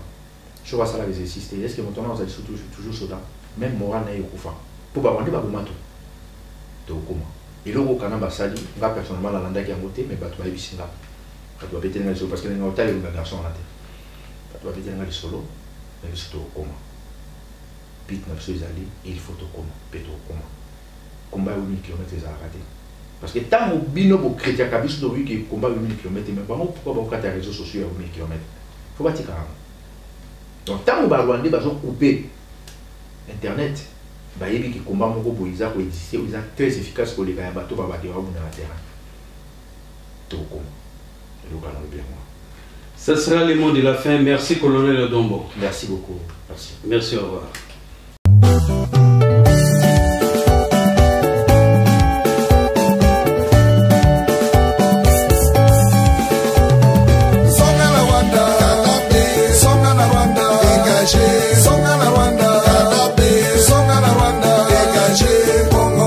Je vois ça là les exister. Est-ce que mon temps vous allez toujours soldat même moral n'a eu kufa. Pour pas vendre ba bomato. De comment. Et là, au Canada, ça dit, on va personnellement la landa qui a voté, mais tu vas y visiter. Tu vas péter dans les solos parce que les hôtels, il y a un garçon à la tête. Tu vas péter dans les solos, mais c'est au coma. Pite, il faut au coma, péter au coma. Combat 8000 km, ils ont arrêté. Parce que tant que bino bo chrétien kabis do wi que combat 8000 km, mais pourquoi on va réseaux sociaux à 8000 km. Faut pas tirer. Donc tant que Rwandais va couper internet. Bah, il y a des combats qui sont très efficaces pour les gars qui sont dans le terrain. Ce sera le mot de la fin. Merci, colonel Odombo. Merci beaucoup. Merci. Merci, au revoir. Songa na Rwanda, dégagé, Congo.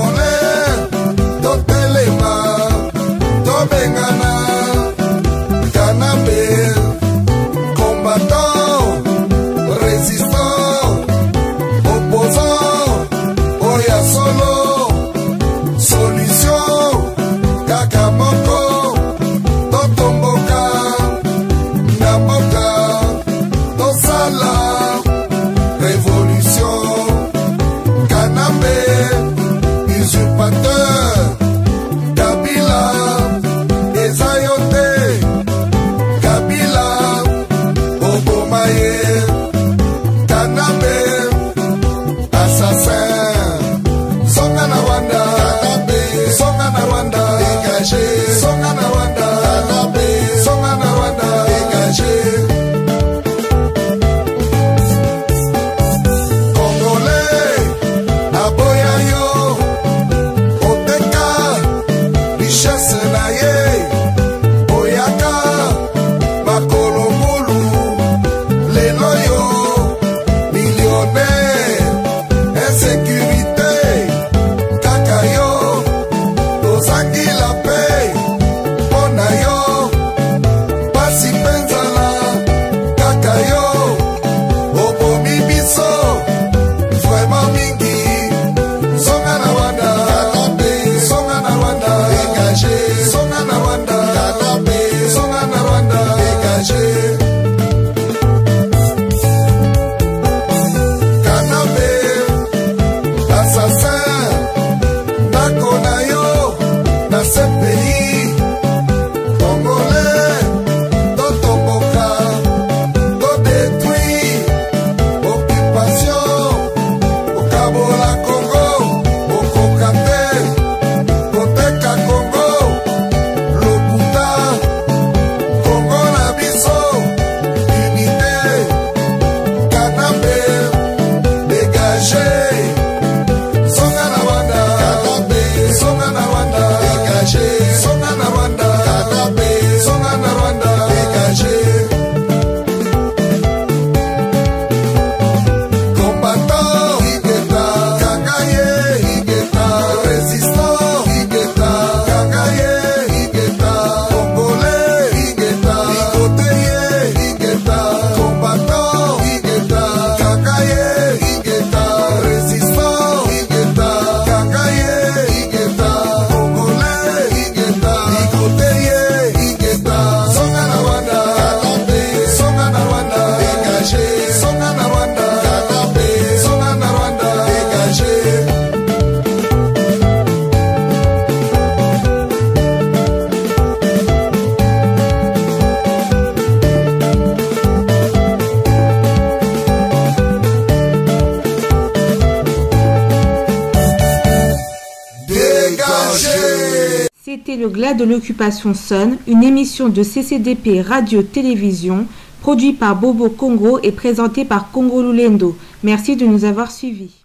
C'était le Glas de l'occupation sonne, une émission de CCDP Radio-Télévision, produite par Bobo Congo et présentée par Congo Lulendo. Merci de nous avoir suivis.